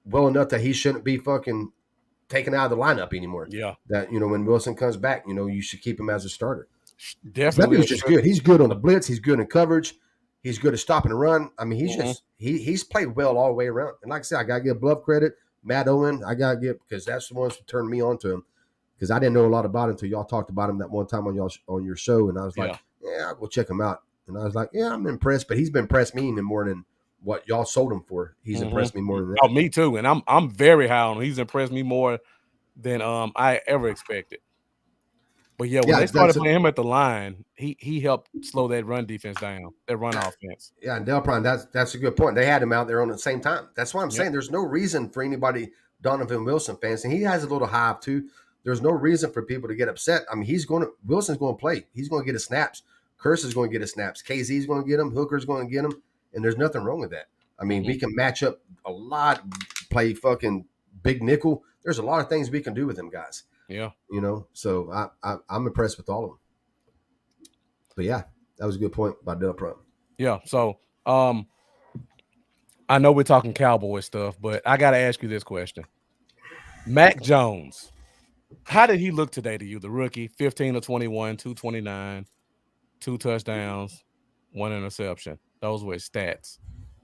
enough that he shouldn't be fucking taken out of the lineup anymore. Yeah. That when Wilson comes back, you should keep him as a starter. That Definitely. dude's just good. He's good on the blitz. He's good in coverage. He's good at stopping the run. I mean, Mm-hmm. he's played well all the way around. And like I said, I gotta give Bluff credit. Matt Owen, I gotta give because that's the ones who turned me on to him because I didn't know a lot about him until y'all talked about him that one time on your show, and I was like, Yeah. yeah, I'll go check him out. And I was like, yeah, I'm impressed, but he's been impressed me even more than what y'all sold him for. He's impressed me more than Oh, that. me too. And I'm very high on him. He's impressed me more than I ever expected. But yeah, when Yeah, they started playing him at the line, he helped slow that run defense down, that run offense. Yeah, and Del Prime, that's a good point. They had him out there on the same time. That's why I'm Yep. saying there's no reason for anybody, Donovan Wilson fans, and he has a little hive too. There's no reason for people to get upset. I mean, Wilson's going to play. He's going to get his snaps. Curse is going to get his snaps. KZ's going to get him. Hooker's going to get him. And there's nothing wrong with that. I mean, we can match up a lot, play fucking big nickel. There's a lot of things we can do with them guys. Yeah. So I'm impressed with all of them. But yeah, that was a good point by Del Prime. Yeah. So I know we're talking Cowboy stuff, but I got to ask you this question. Mac Jones, how did he look today to you, the rookie? 15 to 21, 229, 2 touchdowns, 1 interception. Those were his stats.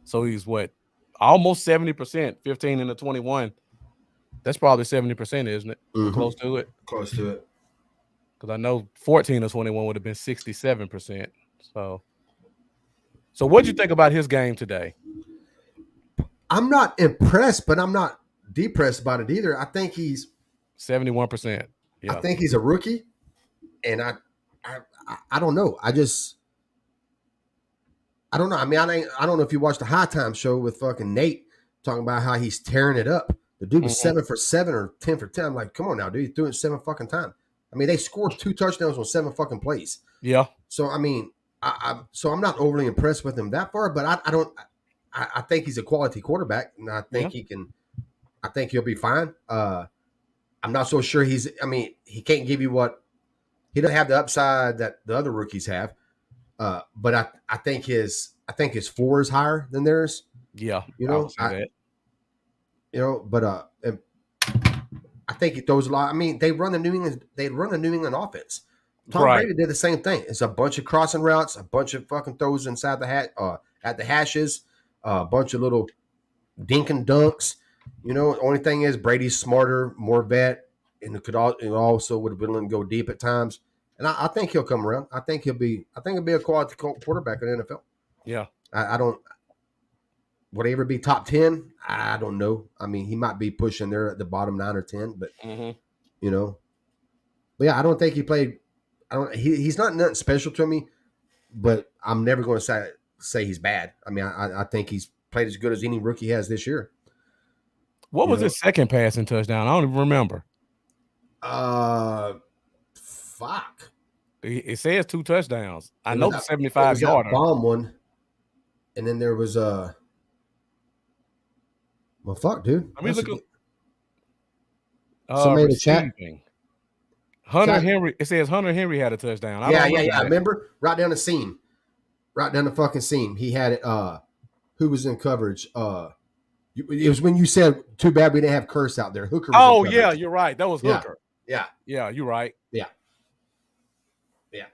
So he's what? Almost 70%, 15 into 21. That's probably 70%, isn't it? Or close to it? Close to it. Because I know 14 to 21 would have been 67%. So what'd you think about his game today? I'm not impressed, but I'm not depressed about it either. I think he's 71%. Yeah. I think he's a rookie, and I don't know. I don't know. I mean, I don't know if you watched the High Time show with fucking Nate talking about how he's tearing it up. The dude was 7 for 7 or 10 for 10. I'm like, come on now, dude, he's doing it 7 fucking times. I mean, they scored 2 touchdowns on 7 fucking plays. Yeah. So I mean, I'm not overly impressed with him that far, but I don't. I think he's a quality quarterback, and I think he can. I think he'll be fine. I'm not so sure he's. I mean, he can't give you what he doesn't have the upside that the other rookies have. But I think his floor is higher than theirs. Yeah. You I know, would say that. but I think he throws a lot. I mean, they run the New England offense. Tom Right. Brady did the same thing. It's a bunch of crossing routes, a bunch of fucking throws inside the at the hashes, a bunch of little dink and dunks. The only thing is Brady's smarter, more vet, and also would be willing to go deep at times. And I think he'll come around. I think he'll be a quality quarterback in the NFL. Yeah. I don't. Would he ever be top 10? I don't know. I mean, he might be pushing there at the bottom 9 or 10, but you know. But yeah, I don't think he played. I don't. He's not nothing special to me, but I'm never going to say he's bad. I mean, I think he's played as good as any rookie has this year. What You was know, his second passing touchdown? I don't even remember. uh, fuck. It says 2 touchdowns. I It was know the that. It 75 was that yarder. bomb one, and then there was well, fuck, dude. Let me That's a look good. at Somebody in the chat. receiving. Hunter Chat. Henry. It says Hunter Henry had a touchdown. I Yeah, don't yeah, remember yeah. that. Remember, right down the seam, right down the fucking seam. He had it. Who was in coverage? It was when you said, "Too bad we didn't have Curse out there." Hooker was in Oh yeah, coverage. you're right. That was Yeah, Hooker. yeah, Yeah, you're right. yeah, yeah.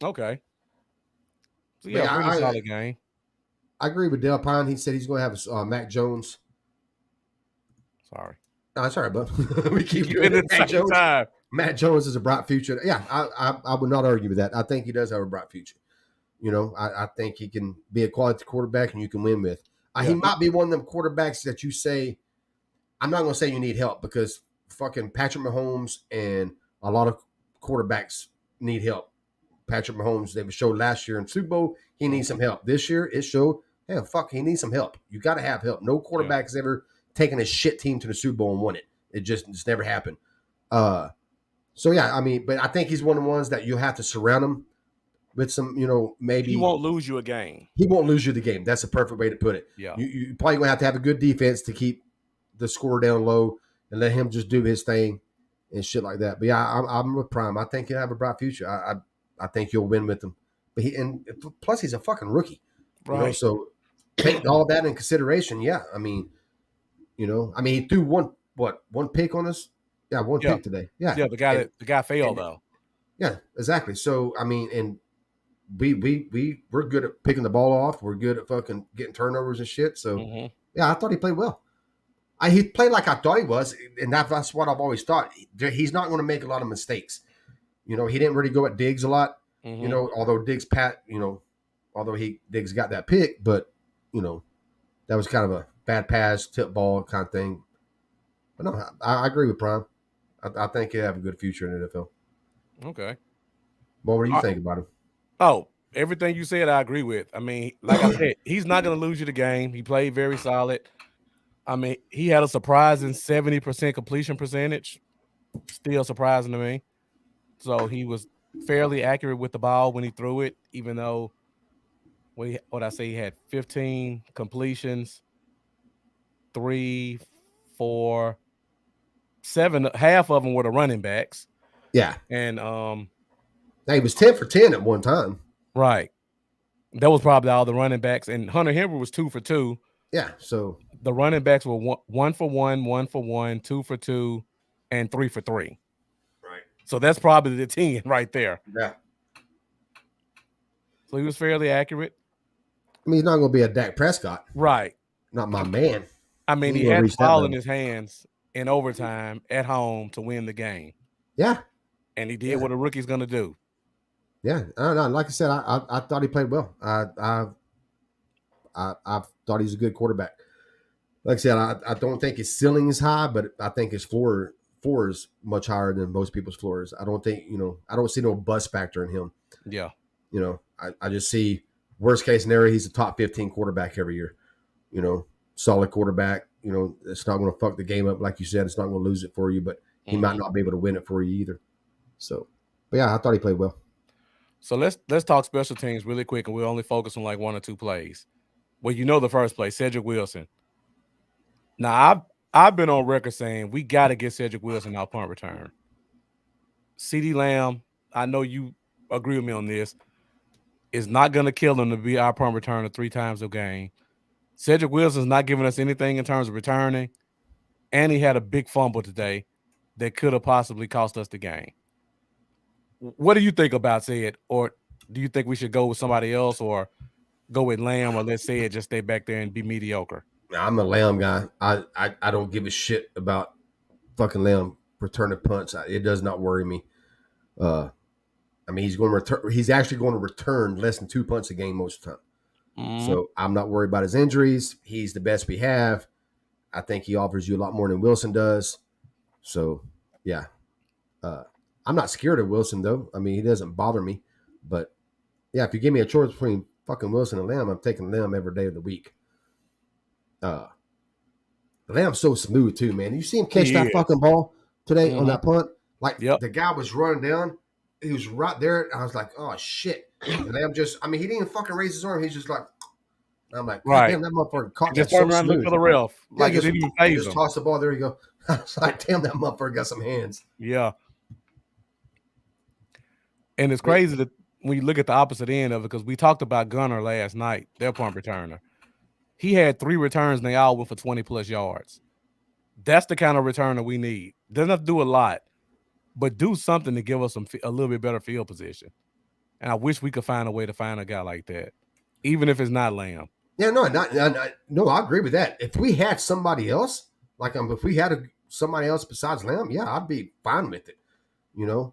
Okay. So But yeah, yeah, pretty solid game. I agree with Del Pine. He said he's going to have Mac Jones. Sorry. No, sorry, bud. We You keep keep doing it it. at the Mac same Jones. time. Matt Jones is a bright future. Yeah, I would not argue with that. I think he does have a bright future. You know, I think he can be a quality quarterback and you can win with. He Yeah. might be one of them quarterbacks that you say, I'm not going to say you need help because fucking Patrick Mahomes and a lot of quarterbacks need help. Patrick Mahomes, they showed last year in Super Bowl, he needs some help. This year, it showed, hey, fuck, he needs some help. You got to have help. No Yeah. quarterback has ever taken a shit team to the Super Bowl and won it. It's never happened. So yeah, I mean, but I think he's one of the ones that you have to surround him with some, maybe He won't lose you a game. he won't lose you the game. That's a perfect way to put it. Yeah. You probably gonna have to have a good defense to keep the score down low and let him just do his thing and shit like that. But yeah, I'm with Prime. I think he'll have a bright future. I think you'll win with him. But plus he's a fucking rookie, Right. So take all that in consideration. Yeah, I mean, he threw one pick on us. Yeah, one Yeah. pick today. Yeah, Yeah, the guy failed and though. yeah, exactly. So I mean, and we're good at picking the ball off. We're good at fucking getting turnovers and shit. So yeah, I thought he played well. He played like I thought he was, and that's what I've always thought. He's not going to make a lot of mistakes. He didn't really go at Diggs a lot. Although Diggs got that pick, but that was kind of a bad pass, tip ball kind of thing. But no, I agree with Prime. I think he'll have a good future in the NFL. Okay. What do you think about him? Oh, everything you said, I agree with. I mean, like I said, he's not going to lose you the game. He played very solid. I mean, he had a surprising 70% completion percentage. Still surprising to me. So he was fairly accurate with the ball when he threw it, even though what I say he had 15 completions, 3, 4, 7. Half of them were the running backs. Yeah, and he was 10 for 10 at one time. Right. That was probably all the running backs, and Hunter Henry was 2 for 2. Yeah, so the running backs were 1 for 1, 1 for 1, 2 for 2, and 3 for 3. Right. So that's probably the 10 right there. Yeah. So he was fairly accurate. I mean, he's not going to be a Dak Prescott. Right. Not my man. I mean, he had the ball in his hands in overtime at home to win the game. Yeah. And he did what a rookie's going to do. Yeah. I don't know. Like I said, I thought he played well. I thought he's a good quarterback. Like I said, I don't think his ceiling is high, but I think his floor is much higher than most people's floors. I don't think, I don't see no bust factor in him. Yeah. I just see worst case scenario, he's a top 15 quarterback every year. Solid quarterback. It's not going to fuck the game up. Like you said, it's not going to lose it for you, but he might not be able to win it for you either. So, but yeah, I thought he played well. So let's talk special teams really quick, and we'll only focus on like 1 or 2 plays. Well, the first play, Cedric Wilson. Now, I've been on record saying we got to get Cedric Wilson our punt return. CeeDee Lamb, I know you agree with me on this, is not going to kill him to be our punt returner 3 times a game. Cedric Wilson's not giving us anything in terms of returning, and he had a big fumble today that could have possibly cost us the game. What do you think about Ced? Or do you think we should go with somebody else or go with Lamb, or let's say it just stay back there and be mediocre? I'm a Lamb guy. I don't give a shit about fucking Lamb returning punts. It does not worry me. I mean, he's going to return. He's actually going to return less than 2 punts a game most of the time. So I'm not worried about his injuries. He's the best we have. I think he offers you a lot more than Wilson does. So, yeah. I'm not scared of Wilson though. I mean, he doesn't bother me. But yeah, if you give me a choice between fucking Wilson and Lamb, I'm taking Lamb every day of the week. Lamb's so smooth too, man. You see him catch He that is. fucking ball today on Mhm. that punt? Like Yep. the guy was running down, he was right there. And I was like, oh shit. And Lamb just, I mean, he didn't even fucking raise his arm. He's just like, I'm like, God Right. damn, that motherfucker caught And that just so turn around and look smooth. for the ref. Yeah, Like it didn't even phase just him. toss the ball. There you go. I was like, damn, that motherfucker got some hands. Yeah. And it's But, crazy that when you look at the opposite end of it, because we talked about Gunner last night, their punt returner. He had 3 returns and they all went for 20+ yards. That's the kind of returner we need. Doesn't have to do a lot, but do something to give us a little bit better field position. And I wish we could find a way to find a guy like that, even if it's not Lamb. yeah, no, I agree with that. If we had somebody else, like if we had somebody else besides Lamb, yeah, I'd be fine with it, you know.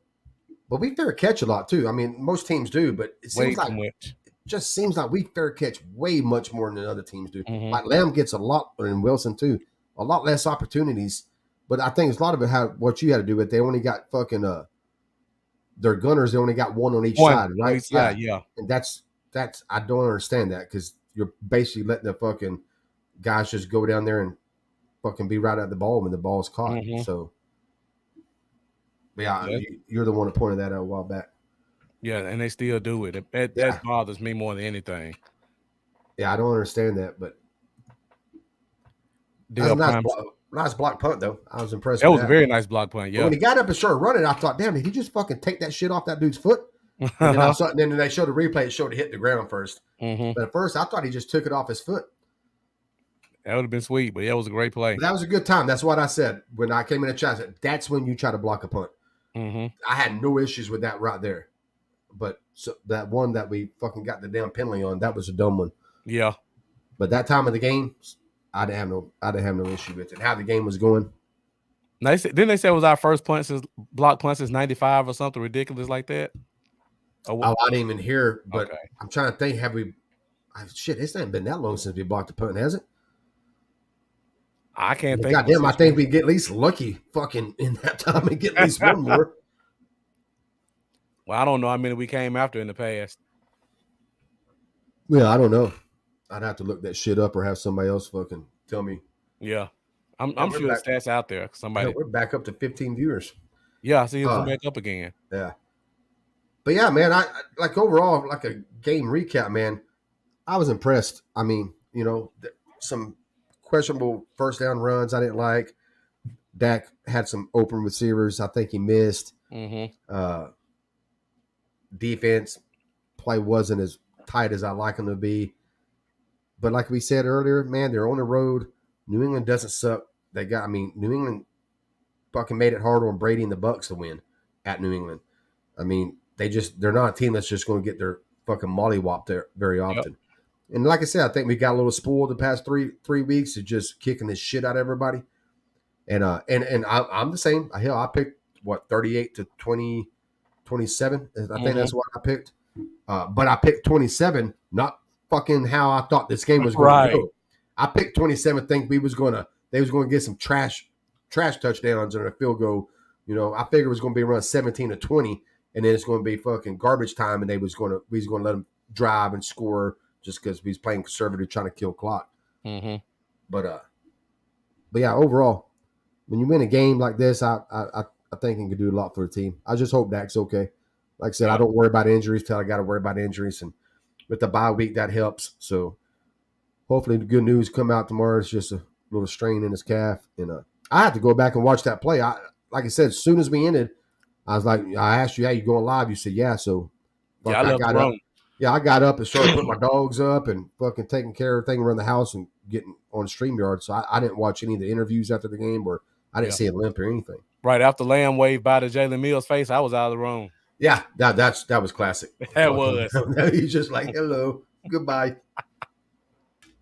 But we fair catch a lot too. I mean, most teams do, but it Way seems too like much. just seems like we fair catch way much more than other teams do. Mhm. Like Lamb gets a lot, and Wilson too, a lot less opportunities. But I think it's a lot of it how what you had to do with. They only got fucking their gunners. They only got one on each One side, on right? each Yeah, side, yeah. and that's I don't understand that because you're basically letting the fucking guys just go down there and fucking be right at the ball when the ball's caught. Mhm. So, yeah, Yeah. you're the one that pointed that out a while back. Yeah, and they still do it. That Yeah, bothers me more than anything. yeah, I don't understand that, but that's a Dale Prime. nice block punt though. I was impressed That with was a that. very nice block punt, But yeah. when he got up and started running, I thought, damn, did he just fucking take that shit off that dude's foot? And then I saw, and then they showed the replay. It showed it hit the ground first. Mhm. But at first, I thought he just took it off his foot. That would have been sweet, but that was a great play. But that was a good time. That's what I said when I came in the chat. I said, that's when you try to block a punt. Mhm. I had no issues with that right there. But so that one that we fucking got the damn penalty on, that was a dumb one. Yeah. But that time of the game, I didn't have no issue with it. How the game was going. Didn't they say it was our first block punt since '95 or something ridiculous like that? Oh, I didn't even hear, but Okay. I'm trying to think. Have we? Shit, it's not been that long since we blocked the punt, has it? I can't think of a Goddamn, I think situation. we get at least lucky fucking in that time and get at least one more. Well, I don't know how many we came after in the past. Yeah, I don't know. I'd have to look that shit up or have somebody else fucking tell me. Yeah. I'm we're sure the back. stats out there. Somebody. We're back up to 15 viewers. Yeah, I see it's back up again. Yeah. But yeah, man, I like overall, like a game recap, man, I was impressed. I mean, you know, some questionable first down runs I didn't like. Dak had some open receivers I think he missed. Mm-hmm. Defense play wasn't as tight as I like them to be. But like we said earlier, man, they're on the road. New England doesn't suck. New England fucking made it hard on Brady and the Bucks to win at New England. I mean, they're not a team that's just going to get their fucking mollywopped there very often. Yep. And like I said, I think we got a little spoiled the past three weeks of just kicking the shit out of everybody. And I'm the same. Hell, I picked 38 to 20, 27. I think that's what I picked. But I picked 27, not fucking how I thought this game was going to go. I picked 27, think they was going to get some trash touchdowns and a field goal. You know, I figured it was going to be around 17 to 20, and then it's going to be fucking garbage time, and we was going to let them drive and score just because we was playing conservative, trying to kill clock. Mm-hmm. But yeah, overall, when you win a game like this, I think it can do a lot for the team. I just hope Dak's okay. Like I said, I don't worry about injuries till I got to worry about injuries, and with the bye week that helps. So hopefully the good news come out tomorrow. It's just a little strain in his calf, and I had to go back and watch that play. Like I said, as soon as we ended, I was like, I asked you, "How you going live?" You said, "Yeah." So yeah, I got up. Yeah, I got up and started putting my dogs up and fucking taking care of everything around the house and getting on StreamYard. So I didn't watch any of the interviews after the game, or I didn't see a limp or anything. Right after Lamb waved by to Jalen Mills' face, I was out of the room. Yeah, that was classic. That was. He's just like, hello, goodbye.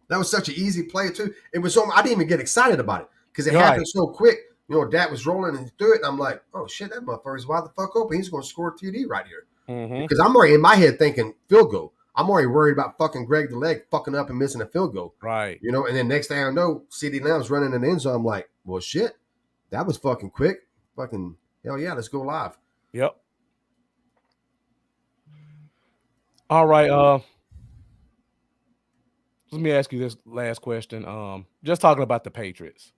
That was such an easy play too. It was so I didn't even get excited about it because it happened so quick. You know, Dak was rolling and threw it, and I'm like, oh shit, that motherfucker's wide the fuck open. He's going to score a TD right here. Because I'm already in my head thinking field goal. I'm already worried about fucking Greg the leg fucking up and missing a field goal. Right. You know, and then next thing I know, CeeDee Lamb's running in the end zone. I'm like, well, shit, that was fucking quick. Fucking Hell yeah, let's go live. Yep. All right. Let me ask you this last question. Just talking about the Patriots.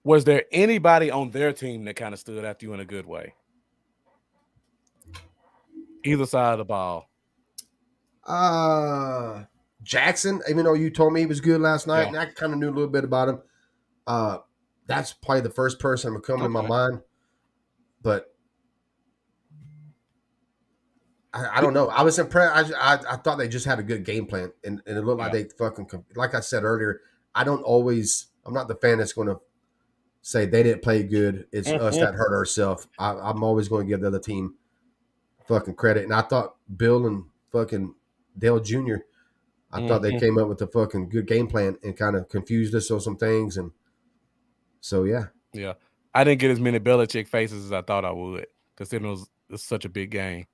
Was there anybody on their team that kind of stood out to you in a good way? Either side of the ball. Uh, Jackson, even though you told me he was good last night, Yeah. and I kind of knew a little bit about him. Uh, that's probably the first person that come to my Okay. mind. But I don't know. I was impressed. I thought they just had a good game plan, and it looked like Yeah. they fucking. Like I said earlier, I don't always. I'm not the fan that's going to say they didn't play good. It's us Mhm. that hurt ourselves. I'm always going to give the other team fucking credit. And I thought Bill and fucking Dale Jr. I thought they Mhm. came up with a fucking good game plan and kind of confused us on some things. And so yeah. Yeah. I didn't get as many Belichick faces as I thought I would, considering it was such a big game.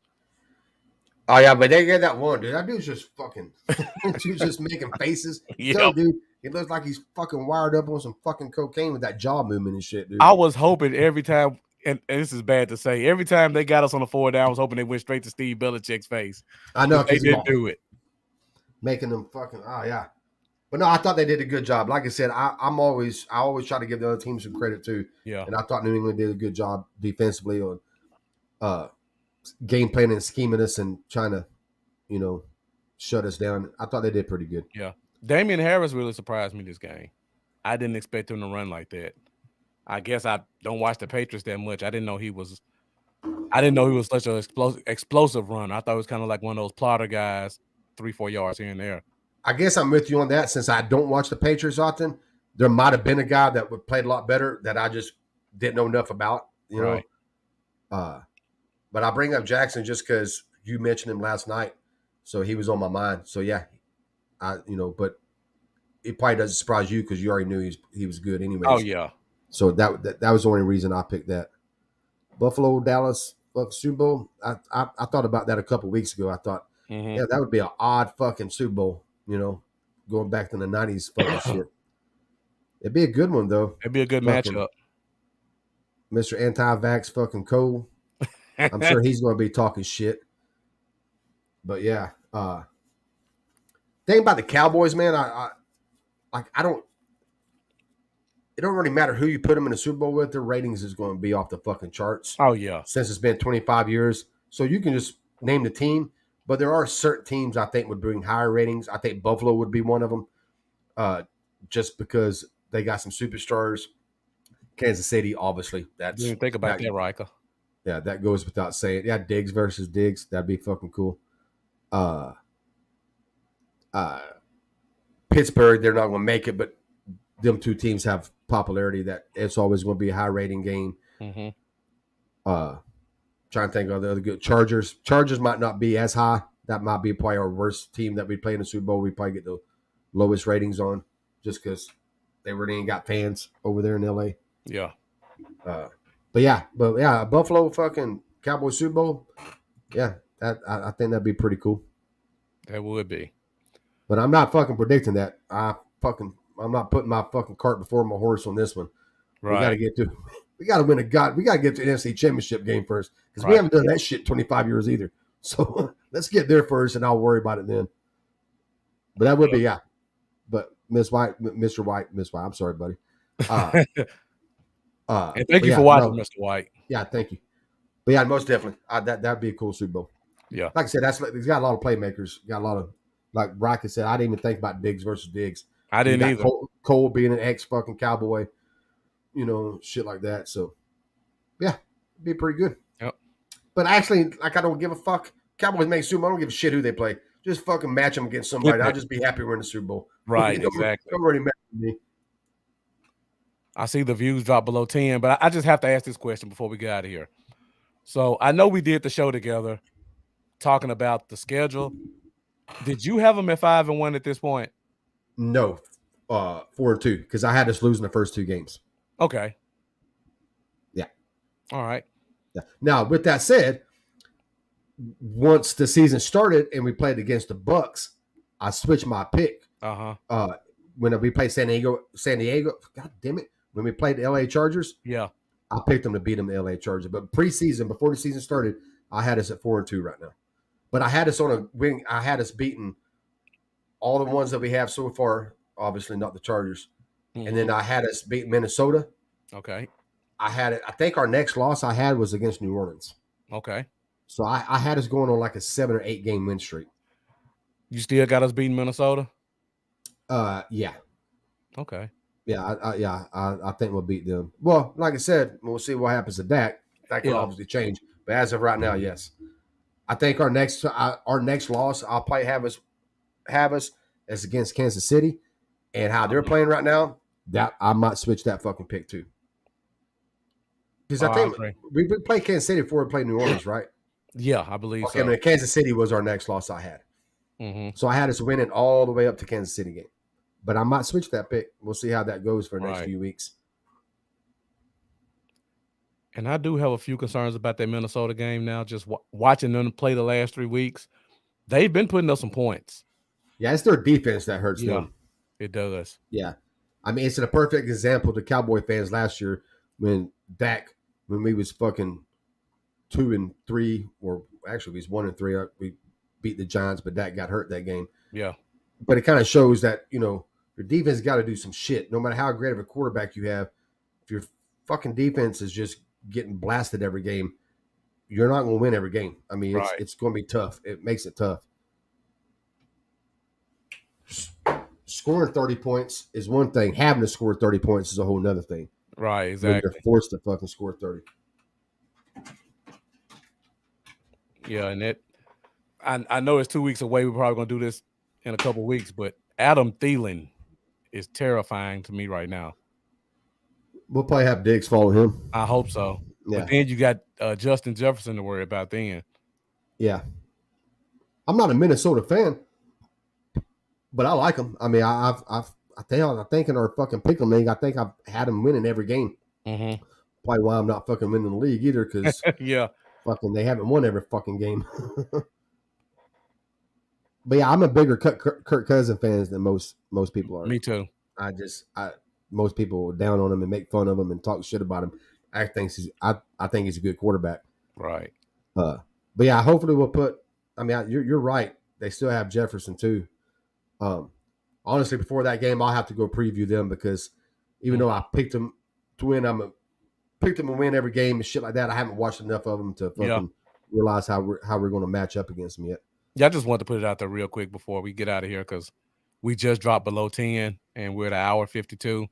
Oh yeah, but they get that one, dude. That dude's just fucking. Dude's just making faces. Tell Yep. you, dude, he looks like he's fucking wired up on some fucking cocaine with that jaw movement and shit, dude. I was hoping every time, and this is bad to say, every time they got us on the 4 down, I was hoping they went straight to Steve Belichick's face, I know but they because didn't do it. making them fucking. Oh yeah, but no, I thought they did a good job. Like I said, I always try to give the other team some credit too, Yeah. and I thought New England did a good job defensively on uh, game planning and scheming us and trying to, you know, shut us down. I thought they did pretty good. Yeah. Damian Harris really surprised me this game. I didn't expect him to run like that. I guess I don't watch the Patriots that much. I didn't know he was such an explosive runner. I thought he was kind of like one of those plotter guys, 3-4 yards here and there. I guess I'm with you on that. Since I don't watch the Patriots often, there might have been a guy that would played a lot better that I just didn't know enough about. You Right. know, but I bring up Jackson just because you mentioned him last night, so he was on my mind. So yeah, but it probably doesn't surprise you because you already knew he was good Oh anyways. yeah. So that was the only reason I picked that. Buffalo, Dallas, Super Bowl. I thought about that a couple weeks ago. I thought, Hmm. yeah, that would be an odd fucking Super Bowl. Going back to the '90s fucking shit. It'd be a good one though. It'd be a good Fucking matchup. Mr. Anti-Vax fucking Cole. I'm sure he's going to be talking shit. But yeah, thing about the Cowboys, man, I like. I don't. It don't really matter who you put them in the Super Bowl with. Their ratings is going to be off the fucking charts Oh yeah. since it's been 25 years. So you can just name the team, but there are certain teams I think would bring higher ratings. I think Buffalo would be one of them, uh, just because they got some superstars. Kansas City, obviously, Didn't that's even think about that. that, Riker. Yeah, that goes without saying. Yeah, Diggs versus Diggs, that'd be fucking cool. Uh, uh, Pittsburgh, they're not going to make it, but them two teams have popularity that it's always going to be a high rating game. Hmm. Uh, Trying to think of the other good Chargers. Chargers might not be as high. That might be probably our worst team that we play in the Super Bowl. We probably get the lowest ratings on just because they really ain't got fans over there in LA. Yeah. Uh, but yeah, Buffalo fucking Cowboys Super Bowl. Yeah, I think that'd be pretty cool. That would be. But I'm not fucking predicting that. I'm not putting my fucking cart before my horse on this one. We got to Right. get to. We got to win a god. We got to get to the NFC Championship game first because we Right. haven't done that shit 25 years either. So let's get there first, and I'll worry about it then. But that would be yeah. But Miss White, Mr. White, Miss White. I'm sorry, buddy. Uh, And thank but you for yeah, watching, no, Mr. White. yeah, thank you. But yeah, most definitely, that'd be a cool Super Bowl. Yeah. Like I said, he's got a lot of playmakers. Got a lot of like Rocket said. I didn't even think about Diggs versus Diggs. I You didn't got either. Cole being an ex fucking Cowboy, shit like that. So yeah, it'd be pretty good. Yep. But actually, like I don't give a fuck. Cowboys make Super Bowl. I don't give a shit who they play. Just fucking match them against Flip somebody. I'll it. just be happy we're in the Super Bowl. Right. It Exactly. don't really matter to me. I see the views drop below 10, but I just have to ask this question before we get out of here. So I know we did the show together talking about the schedule. Did you have them at 5-1 at this point? No, 4-2 because I had us losing the first two games. Okay. Yeah. All right. Yeah. Now, with that said, once the season started and we played against the Bucks, I switched my pick. Uh-huh. When we played San Diego, God damn it, when we played the LA Chargers, Yeah. I picked them to beat them, the LA Chargers. But preseason, before the season started, I had us at 4-2 right now. But I had us on a wing. I had us beating all the ones that we have so far. Obviously, not the Chargers. And Mm-hmm. then I had us beat Minnesota. Okay. I had it. I think our next loss I had was against New Orleans. Okay. So I had us going on like a 7 or 8 game win streak. You still got us beating Minnesota? Yeah, Okay. yeah, I think we'll beat them. Well, like I said, we'll see what happens to Dak. That could Yeah. obviously change, but as of right now, yes. I think our next loss I'll probably have us as against Kansas City, and how they're playing right now. That I might switch that fucking pick too, because I I think agree. we played Kansas City before we played New Orleans, right? Yeah, I believe Okay, I so. mean Kansas City was our next loss I had, Mm-hmm. so I had us winning all the way up to Kansas City game. But I might switch that pick. We'll see how that goes for the next Right. few weeks. And I do have a few concerns about that Minnesota game now. Just watching them play the last 3 weeks, they've been putting up some points. Yeah, it's their defense that hurts Yeah, them. it does. Yeah. I mean, it's a perfect example to Cowboy fans last year when Dak, when we was fucking 2-3, or actually we was 1-3. We beat the Giants, but Dak got hurt that game. Yeah. But it kind of shows that, your defense got to do some shit. No matter how great of a quarterback you have, if your fucking defense is just getting blasted every game, you're not going to win every game. I mean, it's Right. it's going to be tough. It makes it tough. Scoring 30 points is one thing. Having to score 30 points is a whole nother thing. Right. When you're Exactly. forced to fucking score 30. Yeah, and I know it's 2 weeks away. We're probably gonna do this in a couple weeks, but Adam Thielen is terrifying to me right now. We'll probably have Diggs follow him. I hope so. But Yeah. then you got Justin Jefferson to worry about then. Yeah. I'm not a Minnesota fan, but I like him. I mean, I think in our fucking pick'em league, I think I've had him winning every game. Mm-hmm. Probably why I'm not fucking winning the league either, because Yeah. fucking they haven't won every fucking game. But yeah, I'm a bigger Kirk Cousin fans than most people are. Me too. I most people down on him and make fun of him and talk shit about him. I think he's a good quarterback. Right. Uh, but yeah, hopefully we'll put. I mean, you're right. They still have Jefferson too. Um, honestly, before that game, I'll have to go preview them, because even though I picked them to win, picked them to win every game and shit like that. I haven't watched enough of them to Yeah. fucking realize how we're going to match up against them yet. Yeah, I just wanted to put it out there real quick before we get out of here because we just dropped below 10 and we're at an hour 52.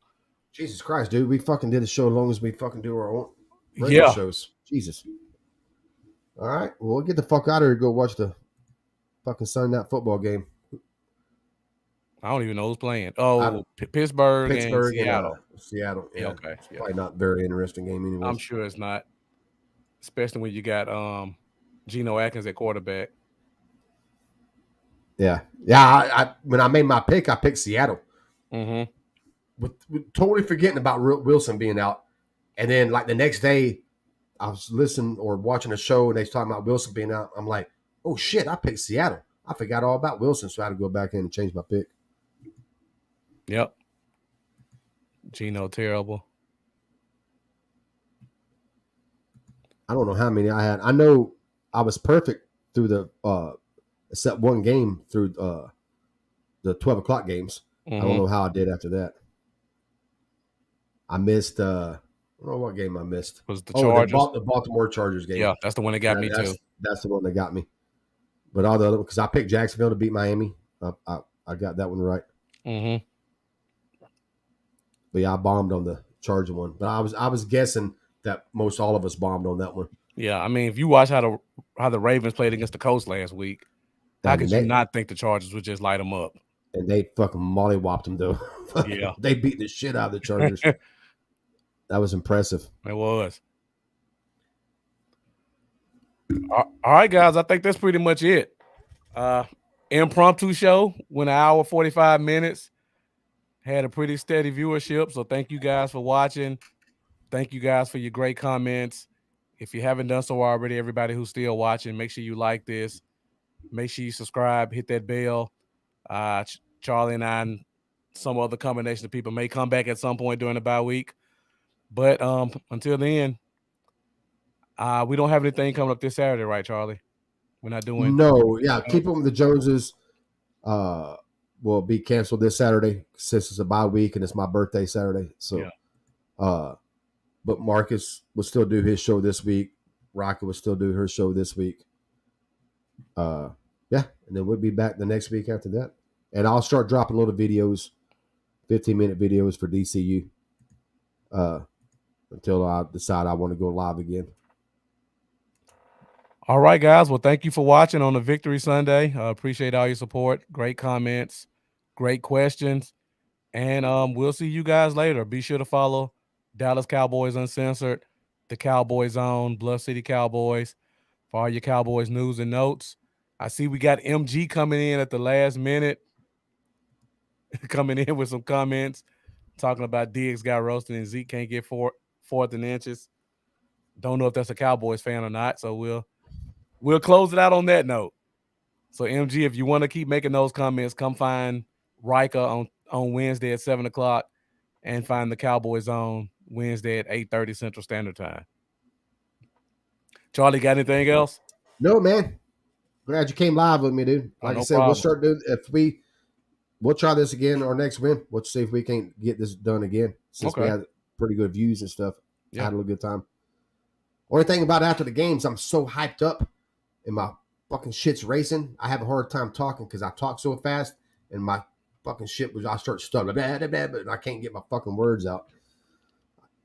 Jesus Christ, dude, we fucking did a show as long as we fucking do our own regular Yeah. shows. Jesus. All right, well, we'll get the fuck out of here and go watch the fucking Sunday night football game. I don't even know who's playing. Oh, Pittsburgh and Pittsburgh and Seattle. Seattle. Yeah, Okay. it's Yeah. probably not a very interesting game, anyways. I'm sure it's not, especially when you got Geno Atkins at quarterback. Yeah. I when I made my pick, I picked Seattle. Mm-hmm. With totally forgetting about Wilson being out, and then like the next day, I was listening or watching a show and they was talking about Wilson being out. I'm like, oh shit, I picked Seattle. I forgot all about Wilson, so I had to go back in and change my pick. Yep. Geno terrible. I don't know how many I had. I know I was perfect through the except one game through the 12 o'clock games. Mm-hmm. I don't know how I did after that. I missed. I don't know what game I missed. Was the Chargers? The Baltimore Chargers game. Yeah, that's the one that got me too. That's the one that got me. But all the other, because I picked Jacksonville to beat Miami, I got that one right. Mm-hmm. But yeah, I bombed on the Charger one. But I was guessing that most all of us bombed on that one. Yeah, I mean, if you watch how the Ravens played against the Colts last week, how could you not think the Chargers would just light them up? And they fucking mollywopped them though. Yeah, they beat the shit out of the Chargers. That was impressive. It was. All right, guys. I think that's pretty much it. Impromptu show went an hour 45 minutes. Had a pretty steady viewership. So thank you guys for watching. Thank you guys for your great comments. If you haven't done so already, everybody who's still watching, make sure you like this. Make sure you subscribe, hit that bell. Charlie and I and some other combination of people may come back at some point during the bye week. But until then, we don't have anything coming up this Saturday, right, Charlie? We're not doing. No, yeah, No? keep them. The Joneses uh, will be canceled this Saturday since it's a bye week and it's my birthday Saturday. Yeah. So, but Marcus will still do his show this week. Rocket will still do her show this week. Uh, yeah, and then we'll be back the next week after that. And I'll start dropping little videos, 15-minute videos for DCU uh, until I decide I want to go live again. All right, guys. Well, thank you for watching on the Victory Sunday. Appreciate all your support. Great comments, great questions. And we'll see you guys later. Be sure to follow Dallas Cowboys Uncensored, the Cowboy Zone, Bluff City Cowboys for all your Cowboys news and notes. I see we got MG coming in at the last minute, coming in with some comments, talking about Diggs got roasted and Zeke can't get fourth and inches. Don't know if that's a Cowboys fan or not, so we'll close it out on that note. So MG, if you want to keep making those comments, come find Rika on Wednesday at 7:00 and find the Cowboys on Wednesday at 8:30 Central Standard Time. Charlie, got anything else? No, man. Glad you came live with me, dude. Like No I said, we'll problem. start doing we'll try this again our next win. We'll see if we can get this done again since we Okay. had pretty good views and stuff. Yeah. Had a little good time. Only thing about after the games, I'm so hyped up and my fucking shit's racing. I have a hard time talking because I talk so fast and my fucking shit was I start stuttering, but I can't get my fucking words out.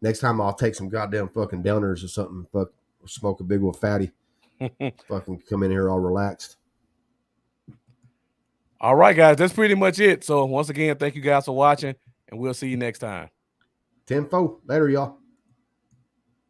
Next time I'll take some goddamn fucking downers or something. Fuck, smoke a big old fatty. Fucking come in here all relaxed. All right, guys, that's pretty much it. So once again, thank you guys for watching, and we'll see you next time. 10-4. Later, y'all.